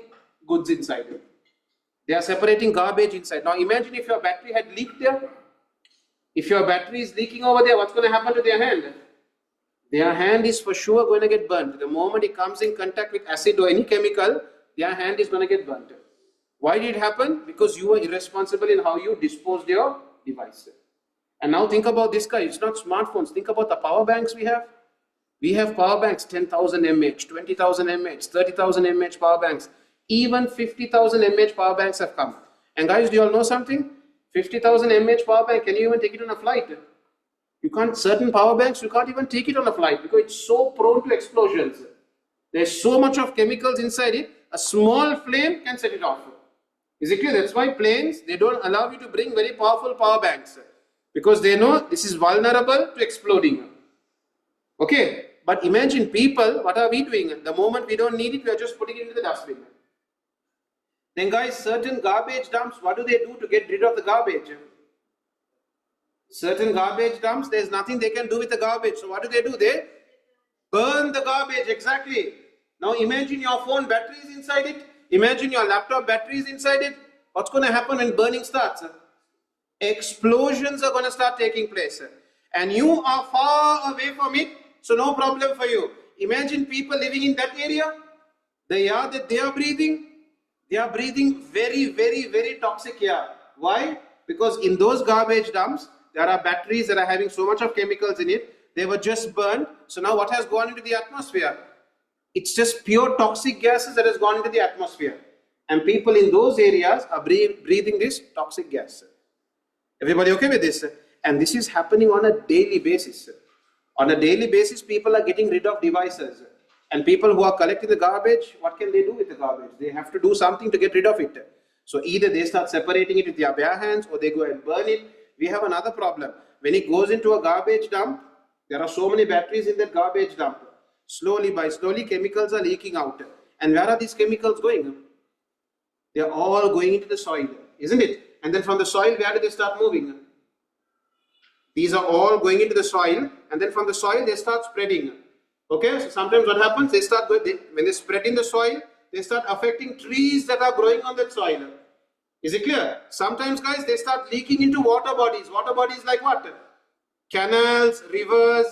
goods inside. They are separating garbage inside. Now imagine if your battery had leaked there. If your battery is leaking over there, what's going to happen to their hand? Their hand is for sure going to get burnt. The moment it comes in contact with acid or any chemical, their hand is going to get burnt. Why did it happen? Because you were irresponsible in how you disposed your device. And now think about this guy. It's not smartphones. Think about the power banks we have. We have power banks 10,000 mAh, 20,000 mAh, 30,000 mAh power banks. Even 50,000 mAh power banks have come. And guys, do you all know something? 50,000 mAh power bank, can you even take it on a flight? You can't, certain power banks, you can't even take it on a flight because it's so prone to explosions. There's so much of chemicals inside it, a small flame can set it off. Is it clear? That's why planes, they don't allow you to bring very powerful power banks because they know this is vulnerable to exploding. Okay, but imagine people, what are we doing? The moment we don't need it, we are just putting it into the dustbin. Then guys, certain garbage dumps, what do they do to get rid of the garbage? Certain garbage dumps, there's nothing they can do with the garbage. So what do? They burn the garbage, exactly. Now imagine your phone battery is inside it. Imagine your laptop battery is inside it. What's going to happen when burning starts? Explosions are going to start taking place. And you are far away from it, so no problem for you. Imagine people living in that area. The air that they are breathing very, very, very toxic air. Why? Because in those garbage dumps, there are batteries that are having so much of chemicals in it. They were just burned. So now what has gone into the atmosphere? It's just pure toxic gases that has gone into the atmosphere. And people in those areas are breathing this toxic gas. Everybody okay with this? And this is happening on a daily basis. On a daily basis, people are getting rid of devices. And people who are collecting the garbage, what can they do with the garbage? They have to do something to get rid of it. So either they start separating it with their bare hands or they go and burn it. We have another problem. When it goes into a garbage dump, there are so many batteries in that garbage dump. Slowly by slowly, chemicals are leaking out. And where are these chemicals going? They are all going into the soil, isn't it? And then from the soil, where do they start moving? These are all going into the soil, and then from the soil, they start spreading. Okay, so sometimes what happens, when they spread in the soil, they start affecting trees that are growing on that soil. Is it clear? Sometimes, guys, they start leaking into water bodies. Water bodies like what? Canals, rivers,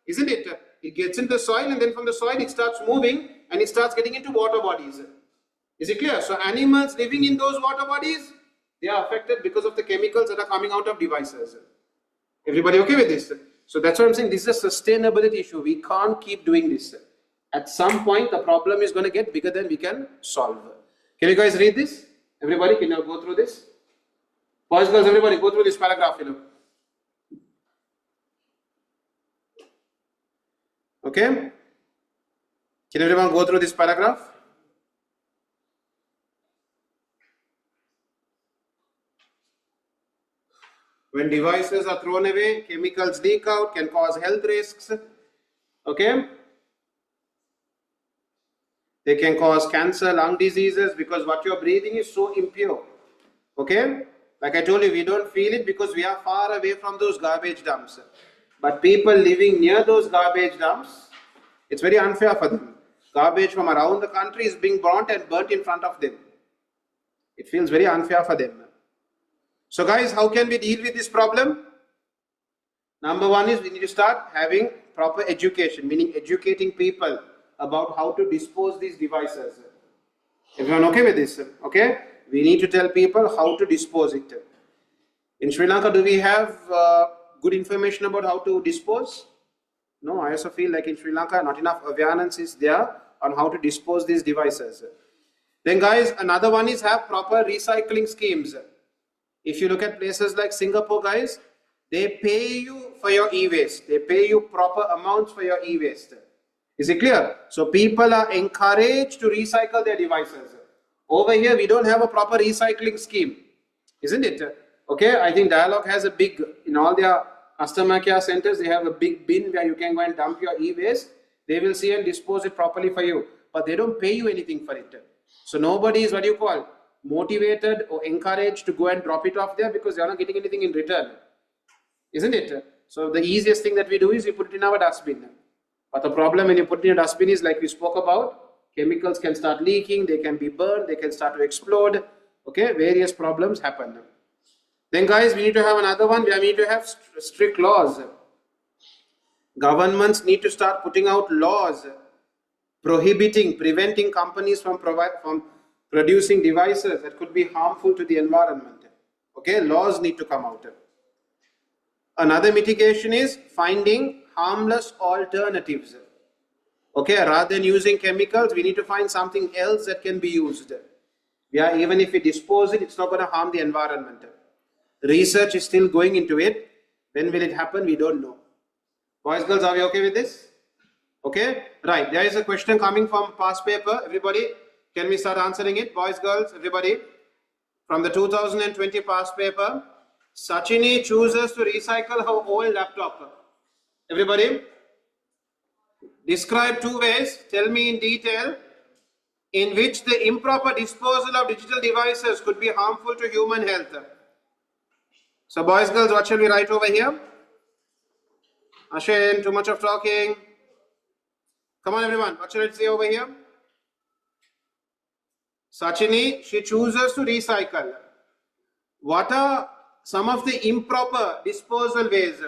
isn't it? It gets into the soil, and then from the soil, it starts moving, and it starts getting into water bodies. Is it clear? So animals living in those water bodies, they are affected because of the chemicals that are coming out of devices. Everybody okay with this? So that's what I'm saying. This is a sustainability issue. We can't keep doing this. At some point, the problem is going to get bigger than we can solve. Can you guys read this? Everybody, can you go through this? Boys, girls, everybody, go through this paragraph. Okay? Can everyone go through this paragraph? When devices are thrown away, chemicals leak out, can cause health risks. Okay? They can cause cancer, lung diseases because what you're breathing is so impure. Okay? Like I told you, we don't feel it because we are far away from those garbage dumps. But people living near those garbage dumps, it's very unfair for them. Garbage from around the country is being burnt and burnt in front of them. It feels very unfair for them. So guys, how can we deal with this problem? Number one is we need to start having proper education, meaning educating people about how to dispose these devices. Everyone okay with this? Okay? We need to tell people how to dispose it. In Sri Lanka, do we have good information about how to dispose? No, I also feel like in Sri Lanka, not enough awareness is there on how to dispose these devices. Then guys, another one is have proper recycling schemes. If you look at places like Singapore, guys, they pay you for your e-waste. They pay you proper amounts for your e-waste. Is it clear? So people are encouraged to recycle their devices. Over here, we don't have a proper recycling scheme, isn't it? Okay, I think Dialog has a big, in all their customer care centers, they have a big bin where you can go and dump your e-waste. They will see and dispose it properly for you, but they don't pay you anything for it. So nobody is, what do you call, motivated or encouraged to go and drop it off there because they are not getting anything in return, isn't it? So the easiest thing that we do is we put it in our dustbin. But the problem when you put in a dustbin is like we spoke about, chemicals can start leaking, they can be burned, they can start to explode. Okay, various problems happen. Then guys, we need to have another one. We need to have strict laws. Governments need to start putting out laws prohibiting, preventing companies from producing devices that could be harmful to the environment. Okay, laws need to come out. Another mitigation is finding harmless alternatives. Okay, rather than using chemicals, we need to find something else that can be used. Yeah, even if we dispose it, it's not going to harm the environment. Research is still going into it. When will it happen? We don't know. Boys, girls, are we okay with this? Okay, right. There is a question coming from past paper. Everybody, can we start answering it? Boys, girls, everybody. From the 2020 past paper, Sachini chooses to recycle her old laptop. Everybody, describe 2 ways. Tell me in detail in which the improper disposal of digital devices could be harmful to human health. So boys, girls, what shall we write over here? Ashen, too much of talking. Come on everyone, what shall I say over here? Sachini, she chooses to recycle. What are some of the improper disposal ways?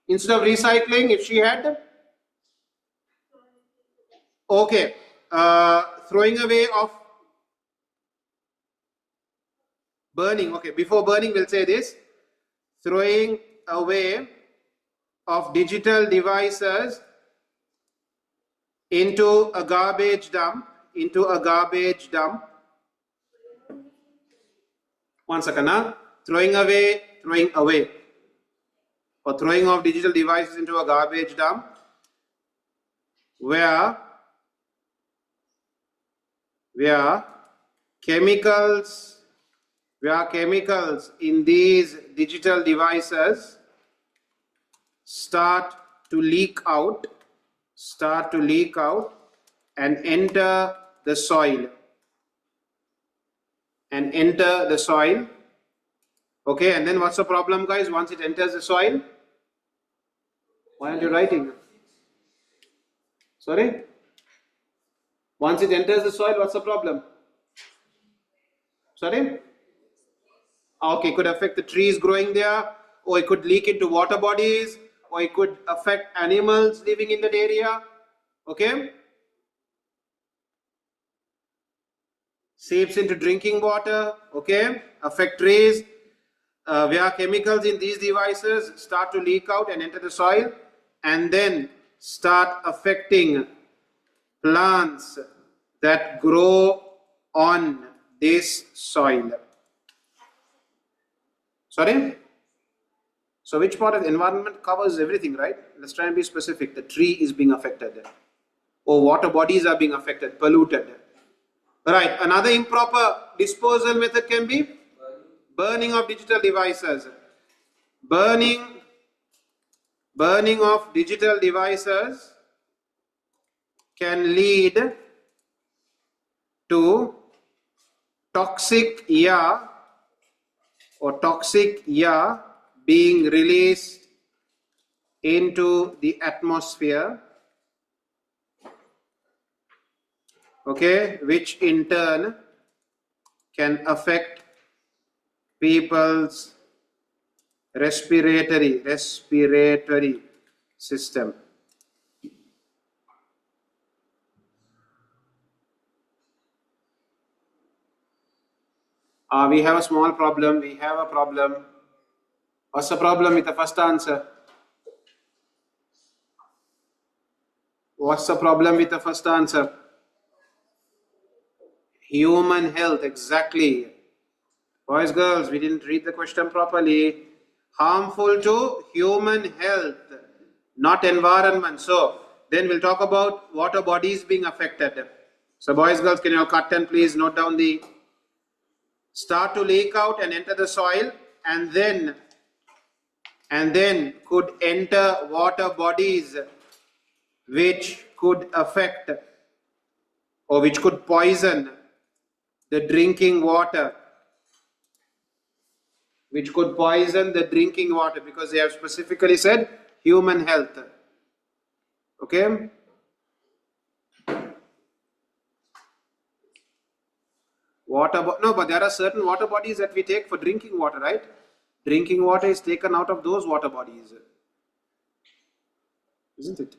Instead of recycling, if she had? Okay, throwing away of burning. Okay, before burning, we'll say this. Throwing away of digital devices into a garbage dump. One second, now. Throwing away, or throwing off digital devices into a garbage dump where chemicals in these digital devices start to leak out and enter the soil. Okay, and then what's the problem, guys? Once it enters the soil, why aren't you writing? Sorry? Once it enters the soil, what's the problem? Sorry? Okay, it could affect the trees growing there, or it could leak into water bodies, or it could affect animals living in that area. Okay? Seeps into drinking water. Okay? Affect trees. Where chemicals in these devices start to leak out and enter the soil, and then start affecting plants that grow on this soil. Sorry? So which part of the environment covers everything, right? Let's try and be specific. The tree is being affected, or water bodies are being affected, polluted. Right, another improper disposal method can be burning of digital devices. Burning of digital devices can lead to toxic air being released into the atmosphere, okay, which in turn can affect people's respiratory system. We have a small problem. What's the problem with the first answer? What's the problem with the first answer? Human health, exactly. Boys, girls, we didn't read the question properly. Harmful to human health, not environment. So, then we'll talk about water bodies being affected. So, boys, girls, can you cut and please note down the start to leak out and enter the soil, and then could enter water bodies which could affect or which could poison the drinking water, because they have specifically said human health. Okay. No, but there are certain water bodies that we take for drinking water, right? Drinking water is taken out of those water bodies, isn't it?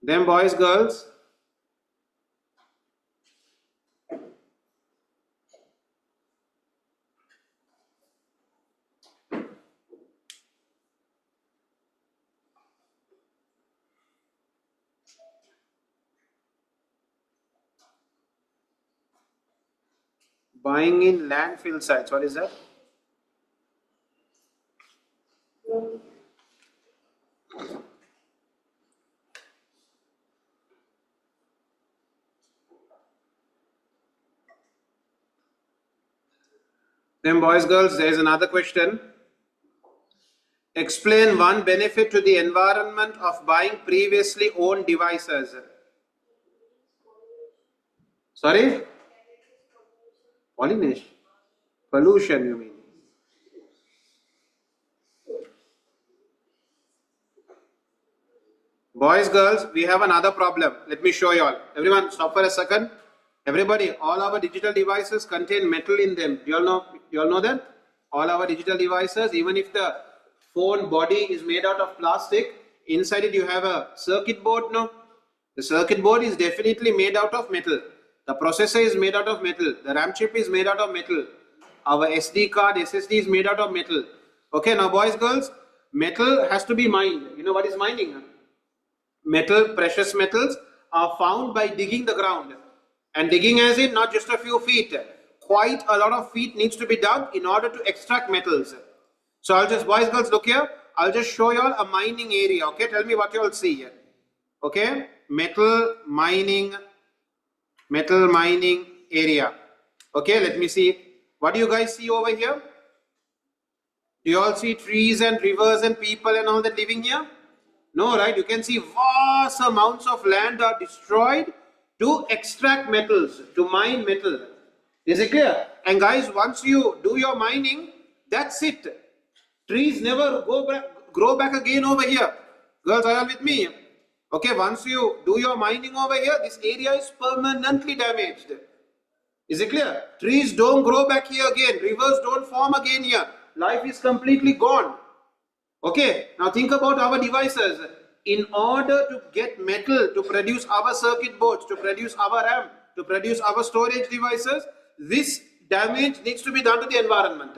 Then boys, girls. Buying in landfill sites, what is that? Then boys, girls, there is another question. Explain one benefit to the environment of buying previously owned devices. Sorry? Pollination. Pollution, you mean? Boys, girls, we have another problem. Let me show you all. Everyone, stop for a second. Everybody, all our digital devices contain metal in them. Do you all know? You all know that? All our digital devices, even if the phone body is made out of plastic, inside it you have a circuit board. No, the circuit board is definitely made out of metal. The processor is made out of metal. The RAM chip is made out of metal. Our SD card, SSD is made out of metal. Okay, now boys, girls, metal has to be mined. You know what is mining? Metal, precious metals are found by digging the ground. And digging as in not just a few feet. Quite a lot of feet needs to be dug in order to extract metals. So I'll just, boys, girls, look here. I'll just show you all a mining area. Okay, tell me what you all see here. Okay, metal mining area. Okay, let me see. What do you guys see over here? Do you all see trees and rivers and people and all that living here? No, right? You can see vast amounts of land are destroyed to extract metals, to mine metal. Is it clear? And guys, once you do your mining, that's it. Trees never grow back again over here. Girls, are you all with me? Okay, once you do your mining over here, this area is permanently damaged. Is it clear? Trees don't grow back here again. Rivers don't form again here. Life is completely gone. Okay, now think about our devices. In order to get metal to produce our circuit boards, to produce our RAM, to produce our storage devices, this damage needs to be done to the environment.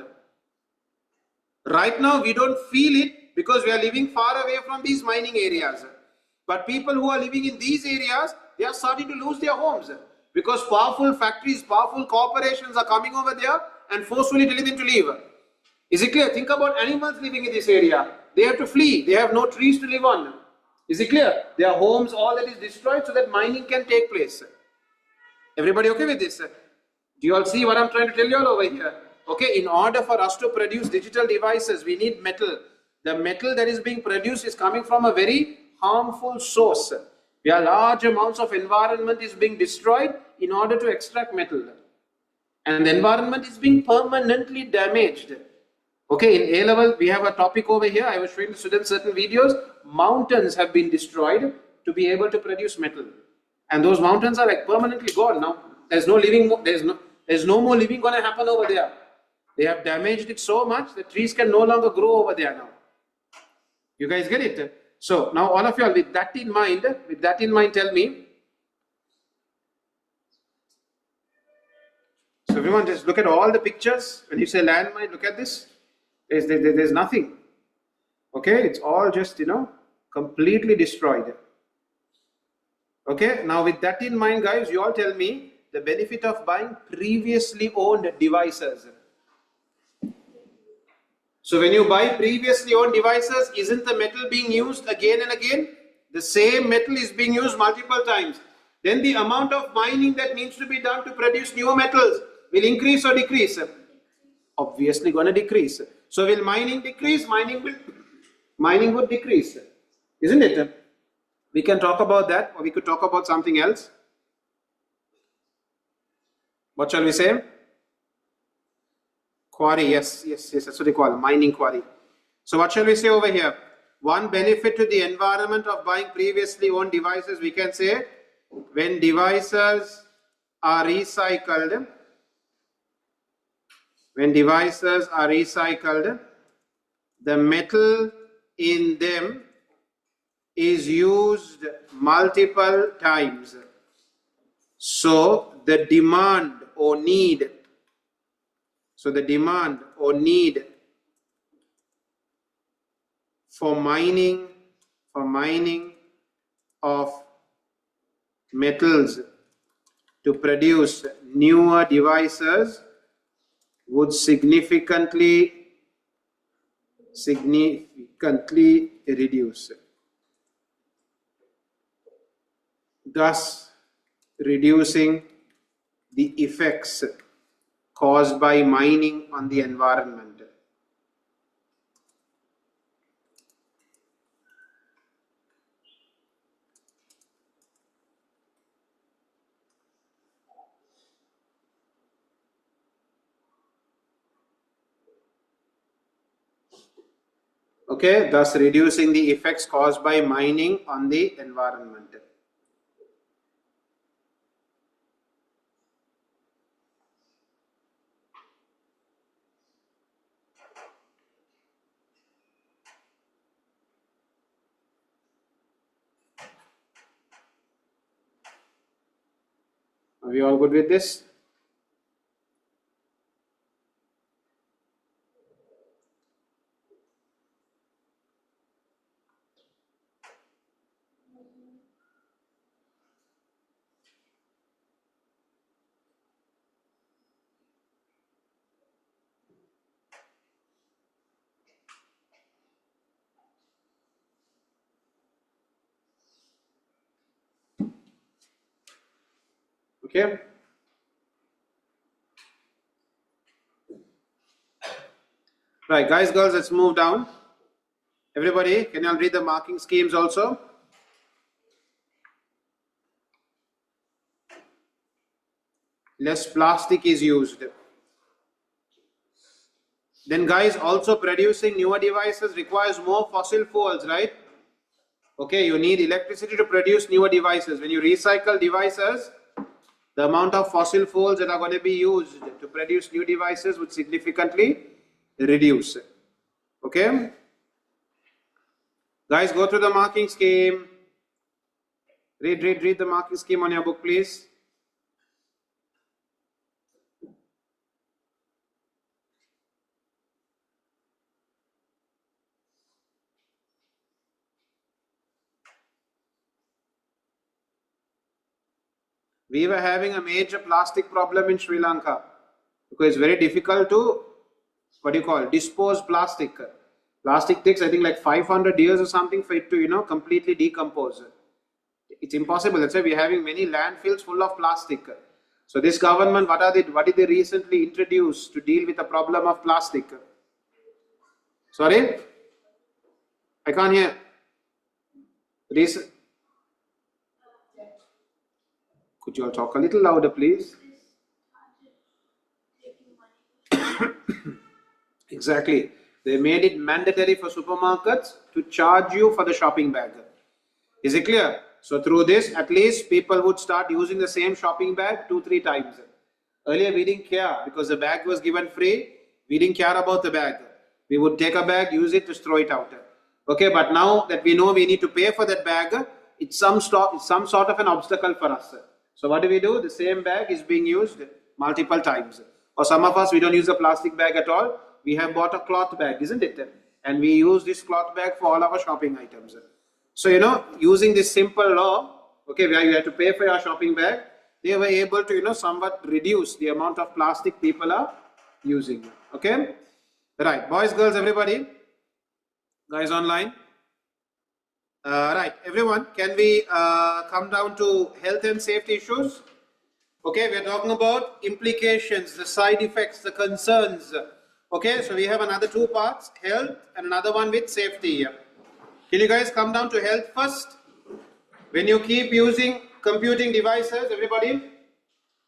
Right now, we don't feel it because we are living far away from these mining areas. But people who are living in these areas, they are starting to lose their homes because powerful factories, powerful corporations are coming over there and forcefully telling them to leave. Is it clear? Think about animals living in this area. They have to flee. They have no trees to live on. Is it clear? Their homes, all that is destroyed so that mining can take place. Everybody okay with this? Do you all see what I'm trying to tell you all over here? Okay, in order for us to produce digital devices, we need metal. The metal that is being produced is coming from a very harmful source. Where large amounts of environment is being destroyed in order to extract metal. And the environment is being permanently damaged. Okay, in A level, we have a topic over here. I was showing the students certain videos. Mountains have been destroyed to be able to produce metal. And those mountains are like permanently gone now. There's no more living going to happen over there. They have damaged it so much that trees can no longer grow over there now. You guys get it? So now all of you all with that in mind, tell me. So everyone just look at all the pictures. When you say landmine, look at this. There's nothing. Okay, it's all just, completely destroyed. Okay, now with that in mind, guys, you all tell me the benefit of buying previously owned devices. So when you buy previously owned devices, isn't the metal being used again and again? The same metal is being used multiple times. Then the amount of mining that needs to be done to produce new metals will increase or decrease? Obviously going to decrease. So will mining decrease? Mining would decrease. Isn't it? We can talk about that, or we could talk about something else. What shall we say? Quarry, yes, that's what they call it, mining quarry. So what shall we say over here? One benefit to the environment of buying previously owned devices, we can say, when devices are recycled, the metal in them is used multiple times. So the demand or need for mining of metals to produce newer devices would significantly reduce, thus reducing the effects caused by mining on the environment. Okay, thus reducing the effects caused by mining on the environment. Are we all good with this? Okay. Right, guys, girls, let's move down. Everybody, can you all read the marking schemes also? Less plastic is used. Then guys, also producing newer devices requires more fossil fuels, right? Okay, you need electricity to produce newer devices. When you recycle devices, the amount of fossil fuels that are going to be used to produce new devices would significantly reduce. Okay? Guys, go through the marking scheme. Read the marking scheme on your book, please. We were having a major plastic problem in Sri Lanka because it's very difficult to, dispose plastic. Plastic takes, I think, like 500 years or something for it to, completely decompose. It's impossible. That's why we're having many landfills full of plastic. So this government, what did they recently introduce to deal with the problem of plastic? Sorry? I can't hear. Could you all talk a little louder, please? Exactly. They made it mandatory for supermarkets to charge you for the shopping bag. Is it clear? So through this, at least people would start using the same shopping bag 2-3 times. Earlier we didn't care because the bag was given free. We didn't care about the bag. We would take a bag, use it, just throw it out. Okay, but now that we know we need to pay for that bag, it's some sort of an obstacle for us. So what do? The same bag is being used multiple times. Or some of us, we don't use a plastic bag at all. We have bought a cloth bag, isn't it? And we use this cloth bag for all our shopping items. So, using this simple law, okay, where you have to pay for your shopping bag, they were able to, somewhat reduce the amount of plastic people are using. Okay? Right. Boys, girls, everybody. Guys online. Right. Everyone, can we come down to health and safety issues? Okay, we are talking about implications, the side effects, the concerns. Okay, so we have another 2 parts, health and another one with safety. Can you guys come down to health first? When you keep using computing devices, everybody,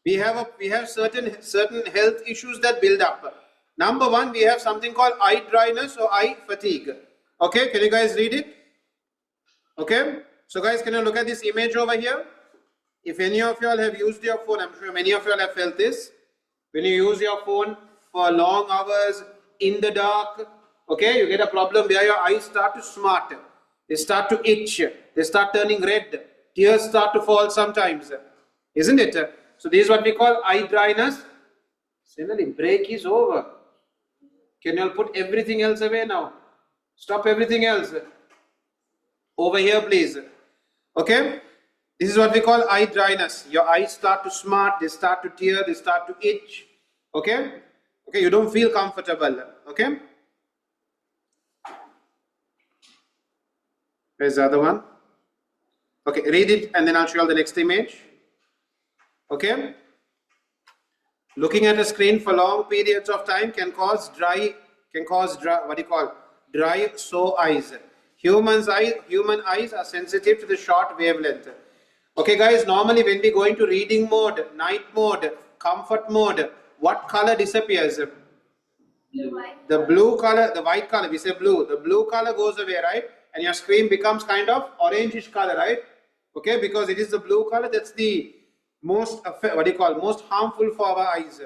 we have certain health issues that build up. Number one, we have something called eye dryness or eye fatigue. Okay, can you guys read it? Okay, so guys, can you look at this image over here? If any of y'all have used your phone, I'm sure many of y'all have felt this. When you use your phone for long hours in the dark, okay, you get a problem where your eyes start to smart, they start to itch, they start turning red, tears start to fall sometimes, isn't it? So this is what we call eye dryness. Similarly, break is over. Can you all put everything else away now? Stop everything else. Over here, please. Okay? This is what we call eye dryness. Your eyes start to smart, they start to tear, they start to itch. Okay? Okay, you don't feel comfortable. Okay? Where's the other one? Okay, read it and then I'll show you the next image. Okay? Looking at a screen for long periods of time can cause dry, dry, sore eyes. Human eyes are sensitive to the short wavelength. Okay guys, normally when we go into reading mode, night mode, comfort mode, what color disappears? The blue color, the white color, we say blue. The blue color goes away, right? And your screen becomes kind of orangish color, right? Okay, because it is the blue color that's the most harmful for our eyes.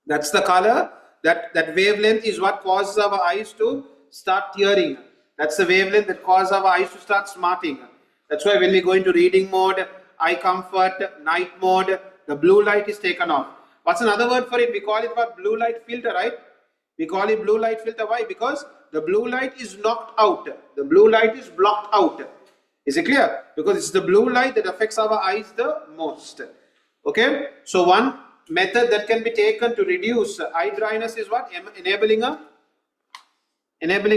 That's the color, that wavelength is what causes our eyes to start tearing. That's the wavelength that causes our eyes to start smarting. That's why when we go into reading mode, eye comfort, night mode, the blue light is taken off. What's another word for it? We call it what? Blue light filter, right? We call it blue light filter. Why? Because the blue light is knocked out. The blue light is blocked out. Is it clear? Because it's the blue light that affects our eyes the most. Okay? So one method that can be taken to reduce eye dryness is what? Enabling a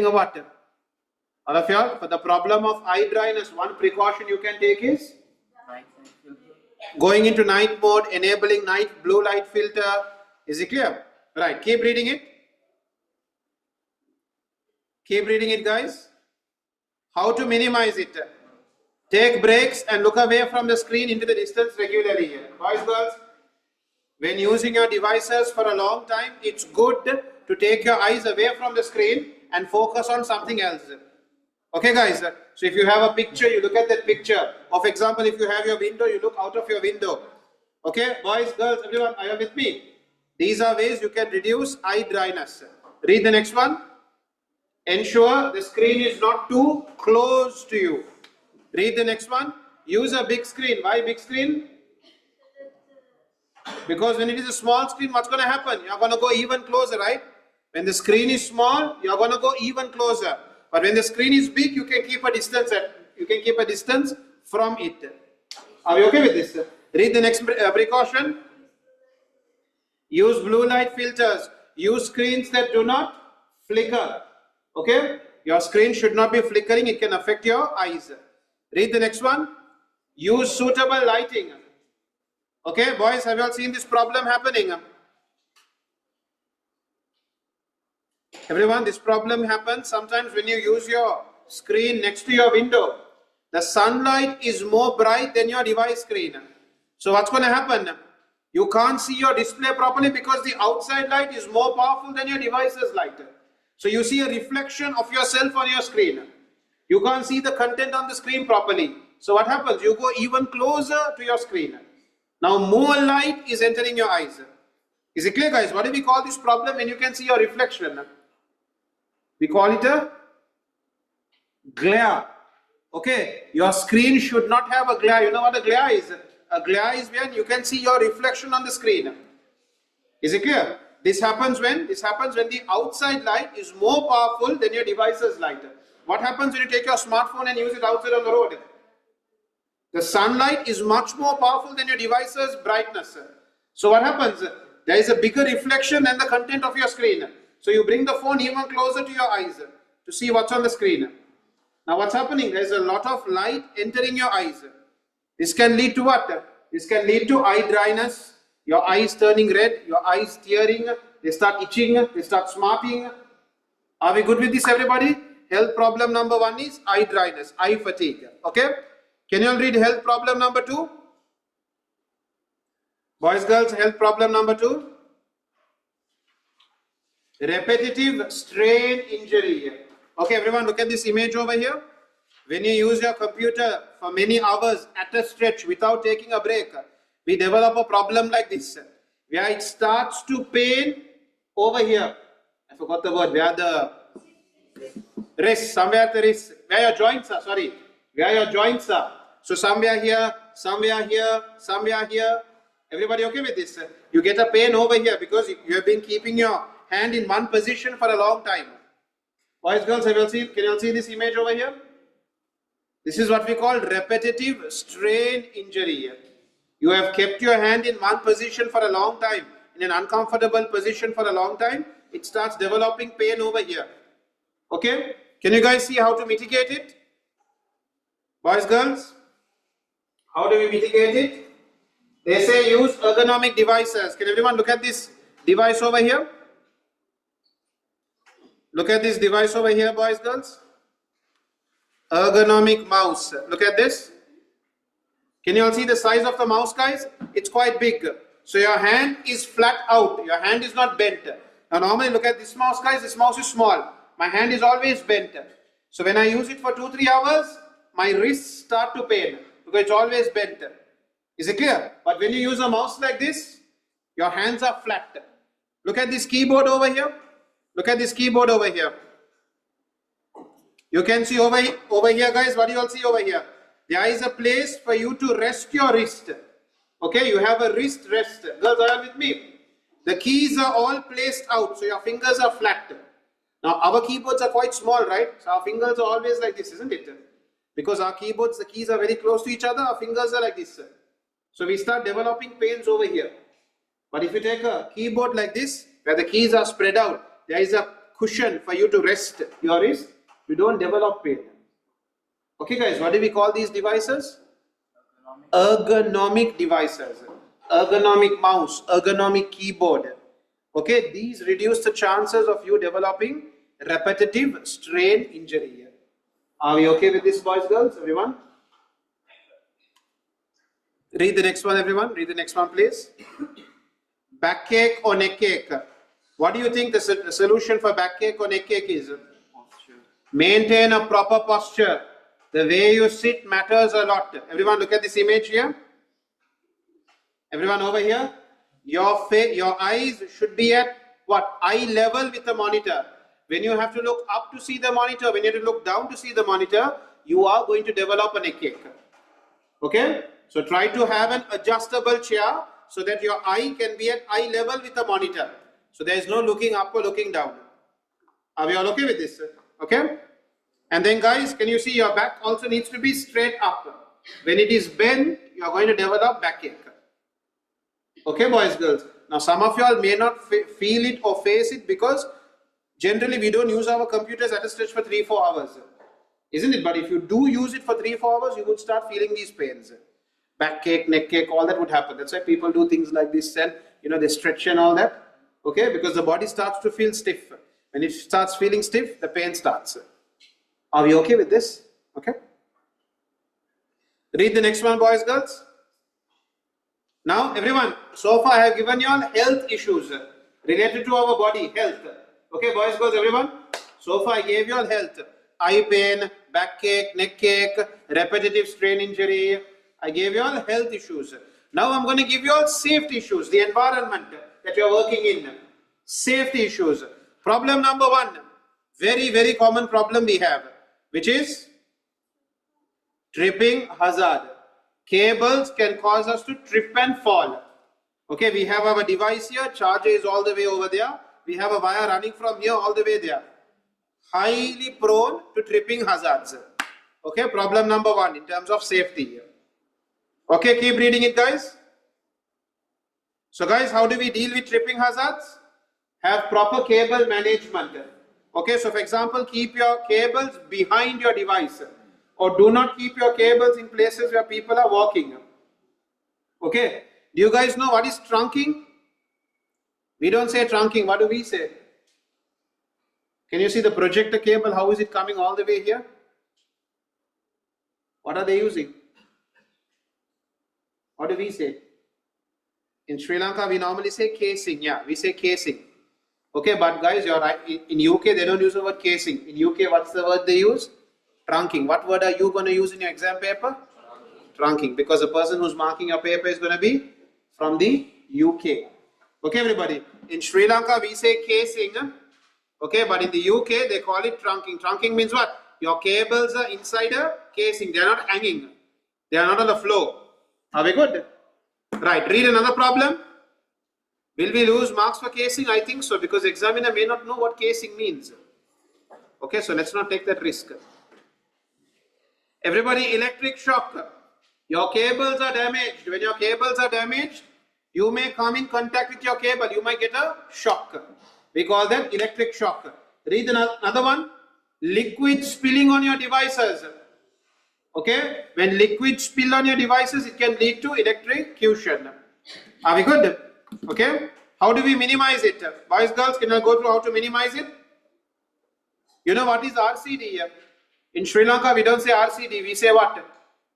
what? All of y'all, for the problem of eye dryness, one precaution you can take is going into night mode, enabling night blue light filter. Is it clear? Right, keep reading it. Keep reading it, guys. How to minimize it? Take breaks and look away from the screen into the distance regularly. Boys, girls, when using your devices for a long time, it's good to take your eyes away from the screen and focus on something else. Okay, guys, so if you have a picture, you look at that picture. Of example, if you have your window, you look out of your window. Okay, boys, girls, everyone, are you with me? These are ways you can reduce eye dryness. Read the next one. Ensure the screen is not too close to you. Read the next one. Use a big screen. Why big screen? Because when it is a small screen, what's going to happen? You're going to go even closer, right? When the screen is small, you're going to go even closer. But when the screen is big, you can keep a distance from it. Are you okay with this? Read the next precaution. Use blue light filters. Use screens that do not flicker. Okay? Your screen should not be flickering. It can affect your eyes. Read the next one. Use suitable lighting. Okay, boys, have you all seen this problem happening? Everyone, this problem happens sometimes when you use your screen next to your window. The sunlight is more bright than your device screen. So what's going to happen? You can't see your display properly because the outside light is more powerful than your device's light. So you see a reflection of yourself on your screen. You can't see the content on the screen properly. So what happens? You go even closer to your screen. Now more light is entering your eyes. Is it clear, guys? What do we call this problem when you can see your reflection? We call it a glare. Okay, your screen should not have a glare. You know what a glare is? A glare is when you can see your reflection on the screen. Is it clear? This happens when the outside light is more powerful than your device's light. What happens when you take your smartphone and use it outside on the road? The sunlight is much more powerful than your device's brightness. So what happens? There is a bigger reflection than the content of your screen. So you bring the phone even closer to your eyes to see what's on the screen. Now what's happening? There is a lot of light entering your eyes. This can lead to what? This can lead to eye dryness, your eyes turning red, your eyes tearing, they start itching, they start smarting. Are we good with this, everybody? Health problem number 1 is eye dryness, eye fatigue. Okay? Can you all read health problem number 2? Boys, girls, health problem number 2. repetitive strain injury. Okay, everyone, look at this image over here. When you use your computer for many hours at a stretch without taking a break, we develop a problem like this, where it starts to pain over here. I forgot the word, where the wrist, somewhere at the wrist, where your joints are, sorry, where your joints are. So somewhere here, somewhere here, somewhere here. Everybody okay with this? You get a pain over here because you have been keeping your hand in one position for a long time. Boys, girls, can you all see this image over here? This is what we call repetitive strain injury. You have kept your hand in one position for a long time, in an uncomfortable position for a long time. It starts developing pain over here. Okay? Can you guys see how to mitigate it? Boys, girls? How do we mitigate it? They say use ergonomic devices. Can everyone look at this device over here? Look at this device over here, boys, girls. Ergonomic mouse. Look at this. Can you all see the size of the mouse, guys? It's quite big. So your hand is flat out. Your hand is not bent. Now normally look at this mouse, guys. This mouse is small. My hand is always bent. So when I use it for 2-3 hours, my wrists start to pain because it's always bent. Is it clear? But when you use a mouse like this, your hands are flat. Look at this keyboard over here. Look at this keyboard over here. You can see over here, guys. What do you all see over here? There is a place for you to rest your wrist. Okay, you have a wrist rest. Girls, are you with me? The keys are all placed out, so your fingers are flat. Now, our keyboards are quite small, right? So our fingers are always like this, isn't it? Because our keyboards, the keys are very close to each other, our fingers are like this. So we start developing pains over here. But if you take a keyboard like this, where the keys are spread out, there is a cushion for you to rest your wrist. You don't develop pain. Okay, guys, what do we call these devices? Ergonomic devices. Ergonomic mouse, ergonomic keyboard. Okay, these reduce the chances of you developing repetitive strain injury. Are we okay with this, boys, girls, everyone? Read the next one, everyone. Read the next one, please. Backache or neckache. What do you think the solution for backache or neckache is? Posture. Maintain a proper posture. The way you sit matters a lot. Everyone look at this image here. Everyone over here. Your eyes should be at what? Eye level with the monitor. When you have to look up to see the monitor, when you have to look down to see the monitor, you are going to develop a neckache. Okay? So try to have an adjustable chair so that your eye can be at eye level with the monitor. So there is no looking up or looking down. Are we all okay with this? Okay? And then guys, can you see your back also needs to be straight up. When it is bent, you are going to develop backache. Okay, boys, girls. Now some of you all may not feel it or face it because generally we don't use our computers at a stretch for 3-4 hours. Isn't it? But if you do use it for 3-4 hours, you would start feeling these pains. Backache, neckache, all that would happen. That's why people do things like this and they stretch and all that. Okay, because the body starts to feel stiff. When it starts feeling stiff, the pain starts. Are we okay with this? Okay. Read the next one, boys, girls. Now, everyone, so far I have given you all health issues related to our body, health. Okay, boys, girls, everyone. So far I gave you all health. Eye pain, backache, neckache, repetitive strain injury. I gave you all health issues. Now I'm going to give you all safety issues, the environment that you are working in. Safety issues. Problem number 1, very, very common problem we have, which is tripping hazard. Cables can cause us to trip and fall. Okay, we have our device here, charger is all the way over there. We have a wire running from here all the way there. Highly prone to tripping hazards. Okay, problem number 1 in terms of safety. Okay, keep reading it, guys. So guys, how do we deal with tripping hazards? Have proper cable management. Okay, so for example, keep your cables behind your device. Or do not keep your cables in places where people are walking. Okay, do you guys know what is trunking? We don't say trunking, what do we say? Can you see the projector cable? How is it coming all the way here? What are they using? What do we say? In Sri Lanka, we normally say casing. Yeah, we say casing. Okay, but guys, you're right. In UK, they don't use the word casing. In UK, what's the word they use? Trunking. What word are you going to use in your exam paper? Trunking. Because the person who's marking your paper is going to be from the UK. Okay, everybody. In Sri Lanka, we say casing. Okay, but in the UK, they call it trunking. Trunking means what? Your cables are inside a casing. They are not hanging. They are not on the floor. Are we good? Right. Read another problem. Will we lose marks for casing? I think so, because the examiner may not know what casing means. Okay, so let's not take that risk. Everybody, electric shock. Your cables are damaged. When your cables are damaged, you may come in contact with your cable. You might get a shock. We call that electric shock. Read another one. Liquid spilling on your devices. Okay, when liquid spill on your devices, it can lead to electrocution. Are we good? Okay, how do we minimize it? Boys, girls, can I go through how to minimize it? You know what is RCD? In Sri Lanka, we don't say RCD, we say what?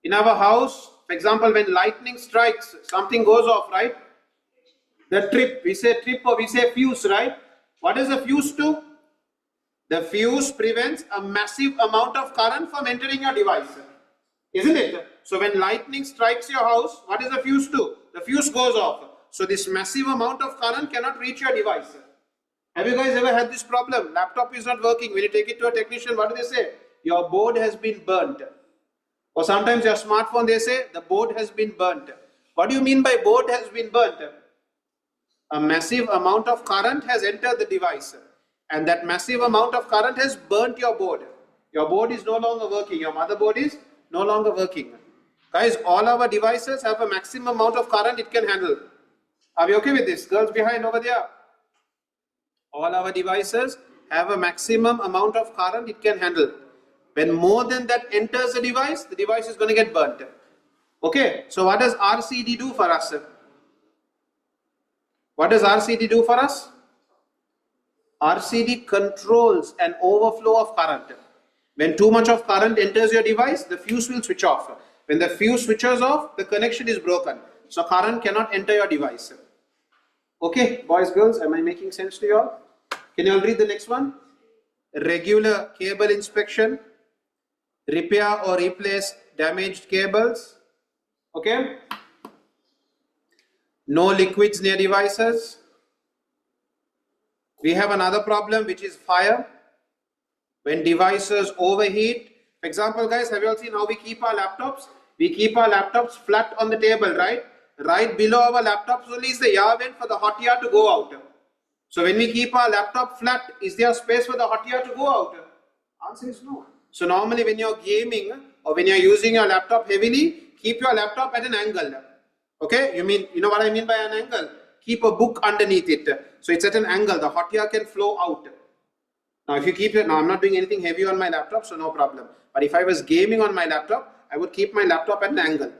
In our house, for example, when lightning strikes, something goes off, right? The trip, we say trip or we say fuse, right? What does the fuse do? The fuse prevents a massive amount of current from entering your device. Isn't it? So when lightning strikes your house, what does the fuse do? The fuse goes off. So this massive amount of current cannot reach your device. Have you guys ever had this problem? Laptop is not working. When you take it to a technician, what do they say? Your board has been burnt. Or sometimes your smartphone, they say the board has been burnt. What do you mean by board has been burnt? A massive amount of current has entered the device. And that massive amount of current has burnt your board. Your board is no longer working. Your motherboard is no longer working. Guys, all our devices have a maximum amount of current it can handle. Are we okay with this? Girls behind over there. All our devices have a maximum amount of current it can handle. When more than that enters the device is going to get burnt. Okay, so what does RCD do for us? What does RCD do for us? RCD controls an overflow of current. When too much of current enters your device, the fuse will switch off. When the fuse switches off, the connection is broken. So current cannot enter your device. Okay, boys, girls, am I making sense to you all? Can you all read the next one? Regular cable inspection, repair or replace damaged cables. Okay. No liquids near devices. We have another problem, which is fire. When devices overheat. For example, guys, have you all seen how we keep our laptops? We keep our laptops flat on the table, right? Right below our laptops only is the air vent for the hot air to go out. So when we keep our laptop flat, is there space for the hot air to go out? Answer is no. So normally when you're gaming or when you're using your laptop heavily, keep your laptop at an angle. Okay, you know what I mean by an angle? Keep a book underneath it. So it's at an angle, the hot air can flow out. Now if you keep it, now I'm not doing anything heavy on my laptop, so no problem. But if I was gaming on my laptop, I would keep my laptop at an angle.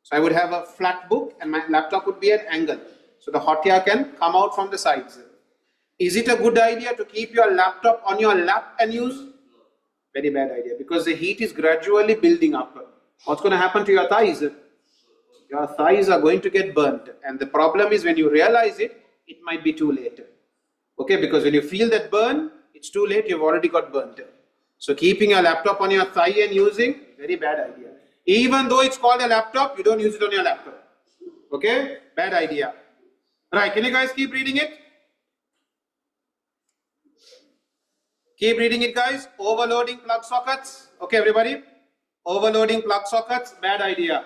So I would have a flat book and my laptop would be at an angle. So the hot air can come out from the sides. Is it a good idea to keep your laptop on your lap and use? Very bad idea, because the heat is gradually building up. What's going to happen to your thighs? Your thighs are going to get burnt. And the problem is when you realize it, it might be too late. Okay, because when you feel that burn, it's too late, you've already got burnt. So keeping your laptop on your thigh and using, very bad idea. Even though it's called a laptop, you don't use it on your laptop. Okay, bad idea. Right, can you guys keep reading it? Keep reading it, guys. Overloading plug sockets. Okay, everybody. Overloading plug sockets, bad idea.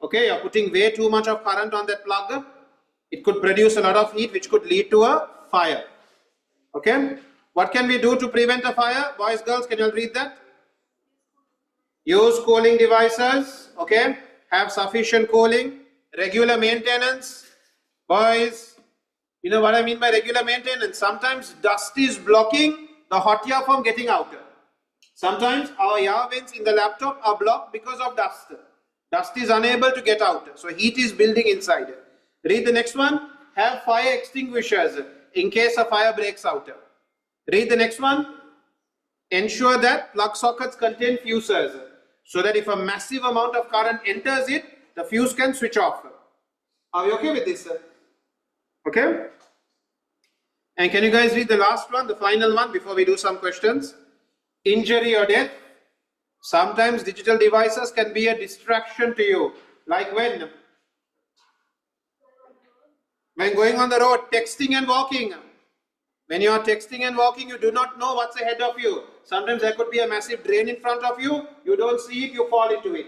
Okay, you're putting way too much of current on that plug. It could produce a lot of heat, which could lead to a fire. Okay, what can we do to prevent a fire? Boys, girls, can you all read that? Use cooling devices. Okay, have sufficient cooling. Regular maintenance. Boys, you know what I mean by regular maintenance? Sometimes dust is blocking the hot air from getting out. Sometimes our air vents in the laptop are blocked because of dust. Dust is unable to get out. So heat is building inside. Read the next one. Have fire extinguishers in case a fire breaks out. Read the next one. Ensure that plug sockets contain fuses so that if a massive amount of current enters it, the fuse can switch off. Are we okay with this? Okay? And can you guys read the last one, the final one, before we do some questions? Injury or death. Sometimes digital devices can be a distraction to you. Like when? When going on the road, texting and walking. When you are texting and walking, you do not know what's ahead of you. Sometimes there could be a massive drain in front of you. You don't see it, you fall into it.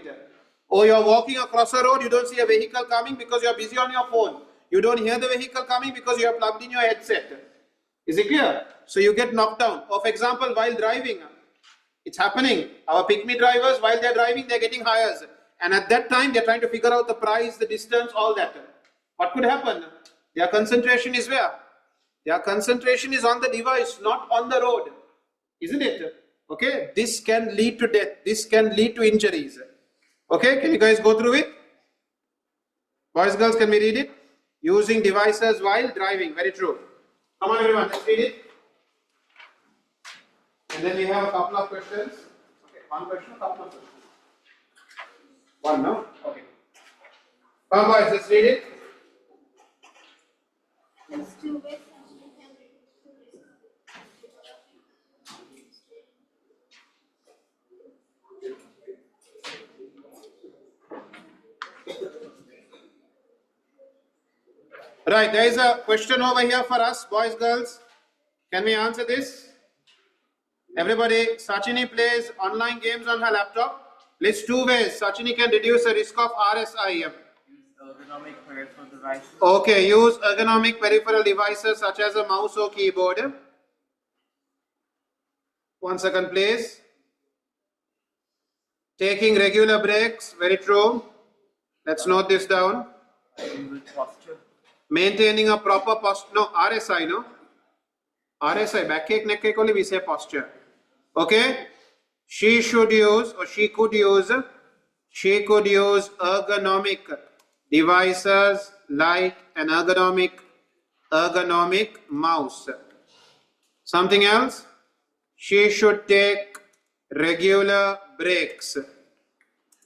Or you're walking across a road, you don't see a vehicle coming because you're busy on your phone. You don't hear the vehicle coming because you have plugged in your headset. Is it clear? So you get knocked down. Or for example, while driving, it's happening. Our pick-me drivers, while they're driving, they're getting hires. And at that time, they're trying to figure out the price, the distance, all that. What could happen? Their concentration is where? Their concentration is on the device, not on the road. Isn't it? Okay? This can lead to death. This can lead to injuries. Okay? Can you guys go through it? Boys, girls, can we read it? Using devices while driving. Very true. Come on everyone, let's read it. And then we have a couple of questions. Okay, one question, a couple of questions. One, no? Okay. Come on boys, let's read it. There's two ways actually can reduce the risk Right, there is a question over here for us, boys, girls. Can we answer this? Everybody, Sachini plays online games on her laptop. List two ways Sachini can reduce the risk of RSI. Use ergonomic peripheral devices. Okay, use ergonomic peripheral devices such as a mouse or keyboard. 1 second, please. Taking regular breaks, very true. Let's note this down. Use posture. Maintaining a proper posture. No, RSI, no? RSI, back ache, neck ache only we say posture. Okay? She should use, or she could use ergonomic devices like an ergonomic mouse. Something else? She should take regular breaks.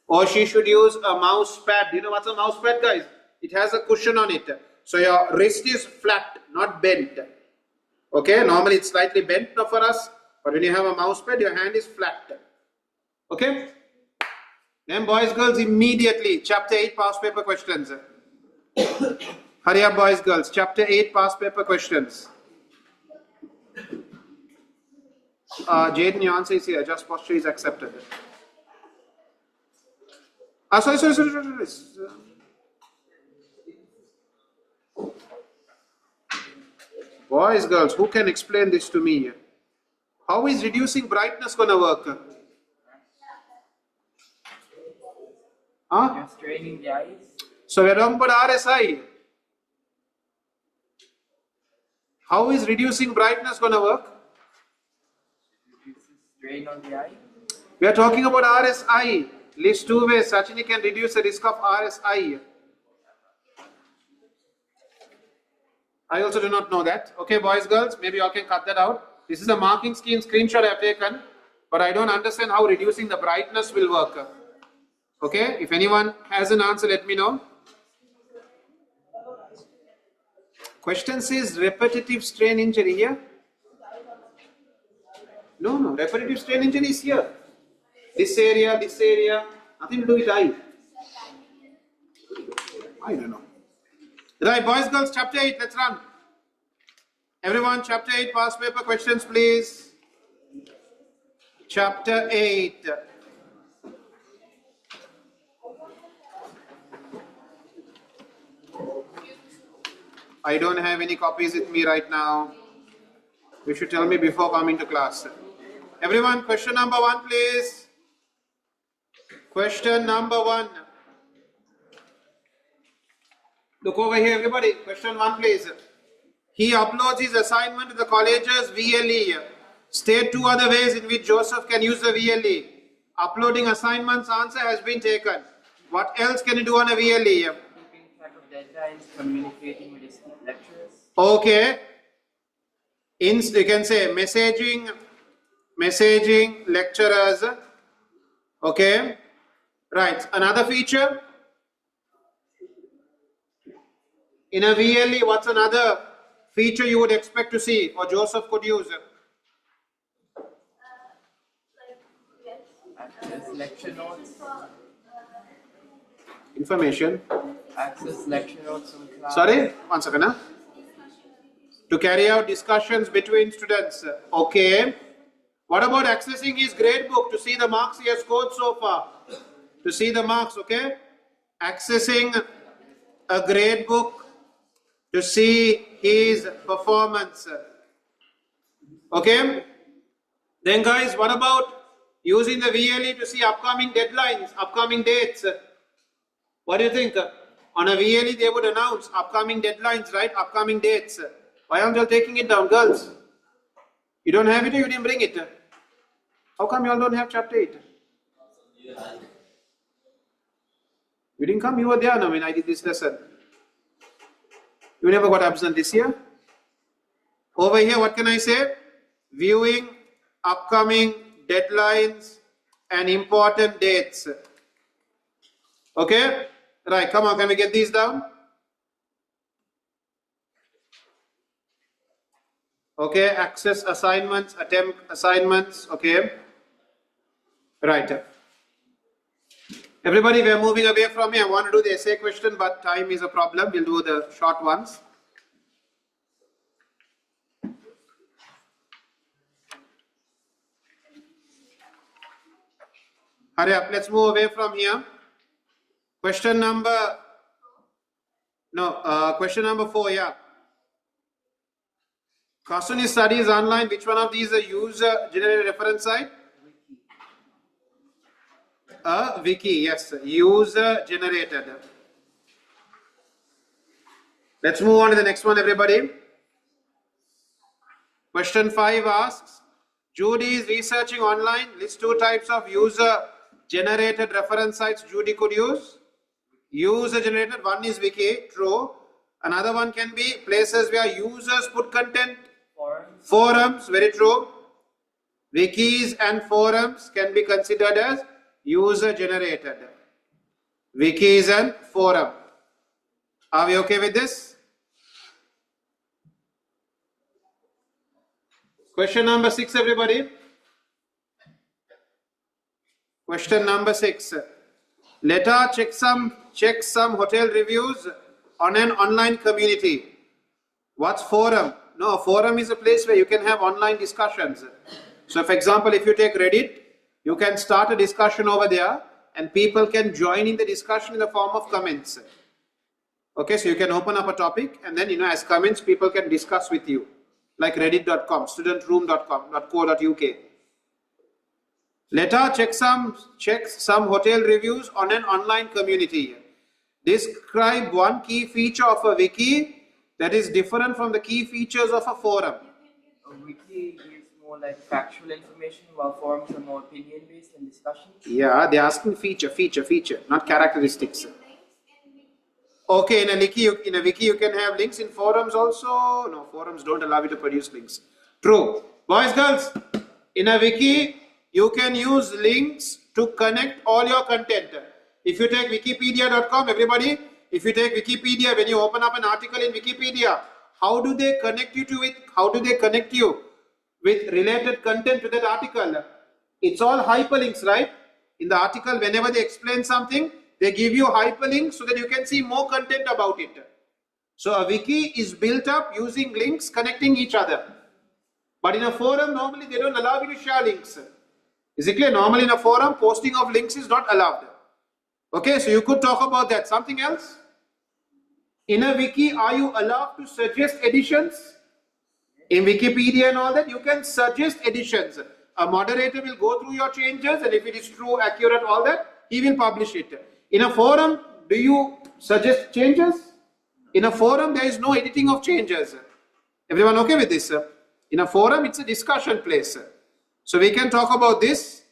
Or she should use a mouse pad. Do you know what's a mouse pad, guys? It has a cushion on it. So your wrist is flat, not bent. Okay, normally it's slightly bent for us, but when you have a mouse pad, your hand is flat. Okay? Then boys, girls, immediately, chapter 8 past paper questions. Hurry up, boys, girls. Chapter 8 past paper questions. Jaden, your answer is here. Just posture is accepted. Sorry. Boys, girls, who can explain this to me? How is reducing brightness going to work? You're straining the eyes. So we're talking about RSI. How is reducing brightness going to work? Reduces strain on the eye. We are talking about RSI. List two ways Sachini can reduce the risk of RSI. I also do not know that. Okay, boys, girls, maybe you all can cut that out. This is a marking scheme screenshot I have taken, but I don't understand how reducing the brightness will work. Okay, if anyone has an answer, let me know. Question says repetitive strain injury here. No, repetitive strain injury is here. This area, nothing to do with eye. I don't know. Right, boys, girls, chapter 8, let's run. Everyone, chapter 8, past paper questions, please. Chapter 8. I don't have any copies with me right now. You should tell me before coming to class. Everyone, question number 1, please. Question number 1. Look over here, everybody. Question 1, please. He uploads his assignment to the college's VLE. State 2 other ways in which Joseph can use the VLE. Uploading assignments answer has been taken. What else can you do on a VLE? Keeping track of deadlines, communicating with his lecturers. Okay. You can say messaging lecturers. Okay. Right. Another feature. In a VLE, what's another feature you would expect to see, or Joseph could use? Yes. Access lecture notes. Information. Access lecture notes from class. Sorry, 1 second. Huh? To carry out discussions between students. Okay. What about accessing his grade book to see the marks he has scored so far? To see the marks, okay? Accessing a grade book to see his performance. Okay? Then guys, what about using the VLE to see upcoming deadlines, upcoming dates? What do you think? On a VLE they would announce upcoming deadlines, right? Upcoming dates. Why aren't you all taking it down, girls? You don't have it or you didn't bring it? How come you all don't have chapter 8? You didn't come, you were there now when I did this lesson. You never got absent this year? Over here, what can I say? Viewing upcoming deadlines and important dates. Okay? Right, come on, can we get these down? Okay, access assignments, attempt assignments, okay? Right. Everybody, we are moving away from here. I want to do the essay question, but time is a problem. We'll do the short ones. Hurry up, let's move away from here. Question number 4, yeah. Kasuni studies online. Which one of these is a user-generated reference site? A wiki, yes, user-generated. Let's move on to the next one, everybody. Question 5 asks, Judy is researching online. List 2 types of user-generated reference sites Judy could use. User-generated, one is wiki, true. Another one can be places where users put content. Forums, very true. Wikis and forums can be considered as user-generated. Wikis and forum. Are we okay with this? Question number 6, everybody. Question number 6. Let us check some hotel reviews on an online community. What's forum? No, a forum is a place where you can have online discussions. So for example, if you take Reddit, you can start a discussion over there and people can join in the discussion in the form of comments. Okay, so you can open up a topic and then, as comments, people can discuss with you. Like reddit.com, studentroom.com, .co.uk. Let us check some hotel reviews on an online community. Describe one key feature of a wiki that is different from the key features of a forum. A wiki gives more like factual information, while forums are more opinion-based and discussion. Yeah, they're asking feature, not characteristics. Okay, in a wiki you can have links. In forums also, no, forums don't allow you to produce links. True. Boys, girls, in a wiki, you can use links to connect all your content. If you take wikipedia.com, everybody, if you take Wikipedia, when you open up an article in Wikipedia, how do they connect you to it? How do they connect you with related content to that article? It's all hyperlinks, right? In the article, whenever they explain something, they give you hyperlinks so that you can see more content about it. So a wiki is built up using links connecting each other. But in a forum, normally they don't allow you to share links. Is it clear? Normally in a forum, posting of links is not allowed. Okay, so you could talk about that. Something else? In a wiki, are you allowed to suggest additions? In Wikipedia and all that, you can suggest additions. A moderator will go through your changes, and if it is true, accurate, all that, he will publish it. In a forum, do you suggest changes? In a forum, there is no editing of changes. Everyone okay with this? In a forum, it's a discussion place. So we can talk about this.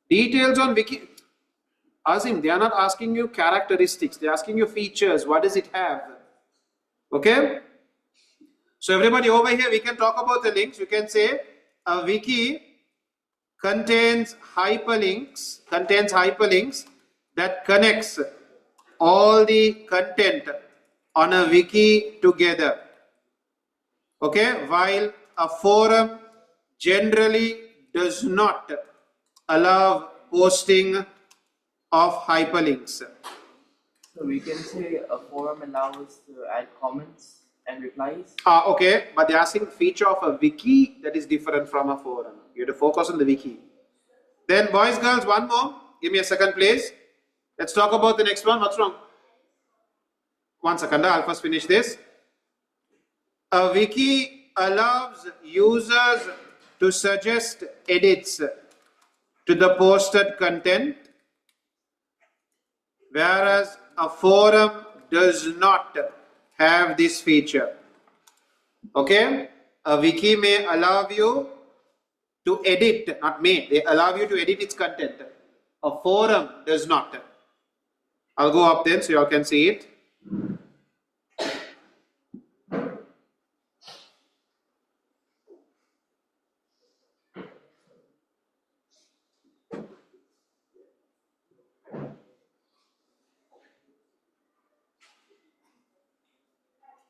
Details on wiki. Azim, they are not asking you characteristics. They are asking you features. What does it have? Okay? So everybody over here, we can talk about the links. You can say a wiki contains hyperlinks that connects all the content on a wiki together. Okay, while a forum generally does not allow posting of hyperlinks. So we can say a forum allows to add comments and replies. Okay, but they're asking feature of a wiki that is different from a forum. You have to focus on the wiki. Then boys, girls, one more. Give me a second, please. Let's talk about the next one. What's wrong? 1 second, I'll first finish this. A wiki allows users to suggest edits to the posted content, whereas a forum does not have this feature. Okay? A wiki may allow you to edit, not may, they allow you to edit its content. A forum does not. I'll go up then so you all can see it.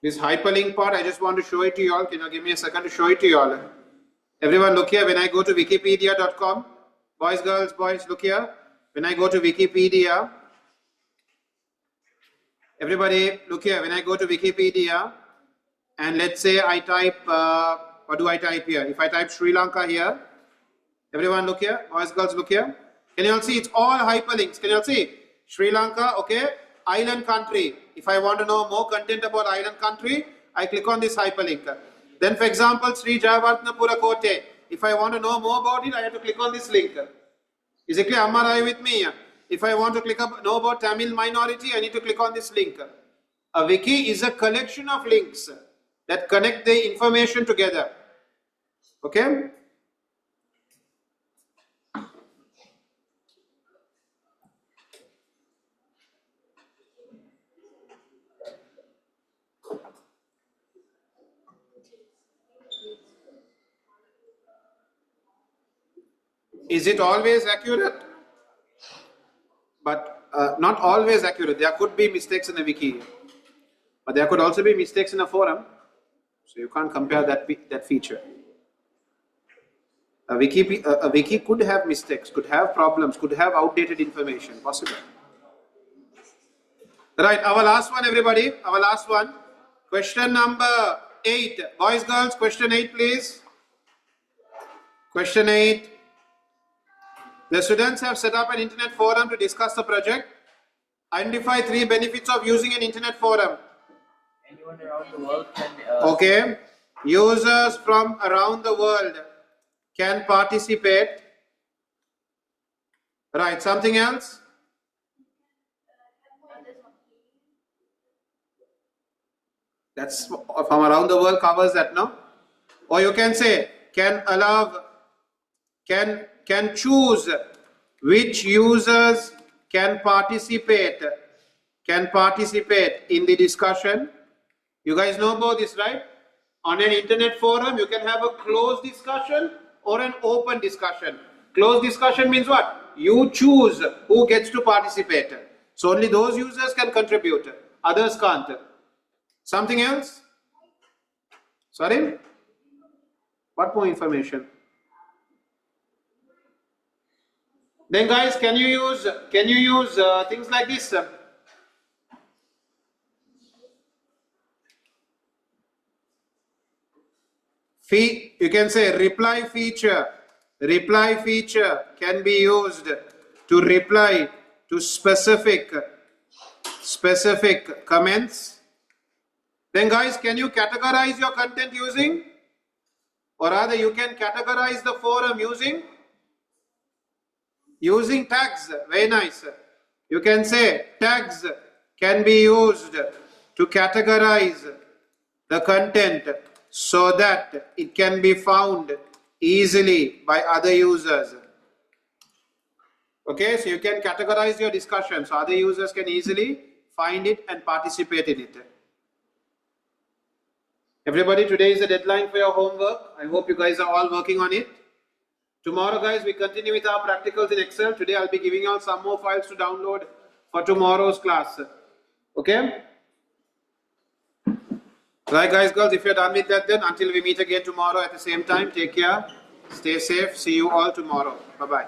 This hyperlink part, I just want to show it to you all. Can you give me a second to show it to you all? Everyone look here, when I go to wikipedia.com, boys, girls, boys, look here. When I go to Wikipedia, everybody look here, when I go to Wikipedia, and let's say I type, what do I type here? If I type Sri Lanka here, everyone look here, boys, girls, look here. Can you all see? It's all hyperlinks. Can you all see? Sri Lanka, okay, island country. If I want to know more content about island country, I click on this hyperlink. Then for example, Sri Jayavarthanapura Kote. If I want to know more about it, I have to click on this link. Is it clear? Amma, are you with me? If I want to know about Tamil minority, I need to click on this link. A wiki is a collection of links that connect the information together. Okay? Is it always accurate? But not always accurate. There could be mistakes in a wiki, but there could also be mistakes in a forum. So you can't compare that feature. A wiki could have mistakes, could have problems, could have outdated information, possible. Right, our last one, everybody. Our last one. Question number 8. Boys, girls, question 8, please. Question 8. The students have set up an internet forum to discuss the project. Identify 3 benefits of using an internet forum. Anyone around the world can. Okay. Users from around the world can participate. Right. Something else? That's from around the world covers that, no? Or you can say can choose which users can participate in the discussion. You guys know about this, right? On an internet forum, you can have a closed discussion or an open discussion. Closed discussion means what? You choose who gets to participate. So only those users can contribute. Others can't. Something else? Sorry? What more information? Then guys, can you use things like this? You can say reply feature. Reply feature can be used to reply to specific comments. Then guys, can you categorize your content using? Or rather you can categorize the forum using tags. Very nice. You can say tags can be used to categorize the content so that it can be found easily by other users. Okay, so you can categorize your discussion so other users can easily find it and participate in it. Everybody, today is the deadline for your homework. I hope you guys are all working on it. Tomorrow, guys, we continue with our practicals in Excel. Today, I'll be giving out some more files to download for tomorrow's class. Okay? Right, guys, girls, if you're done with that, then until we meet again tomorrow at the same time, take care, stay safe, see you all tomorrow. Bye-bye.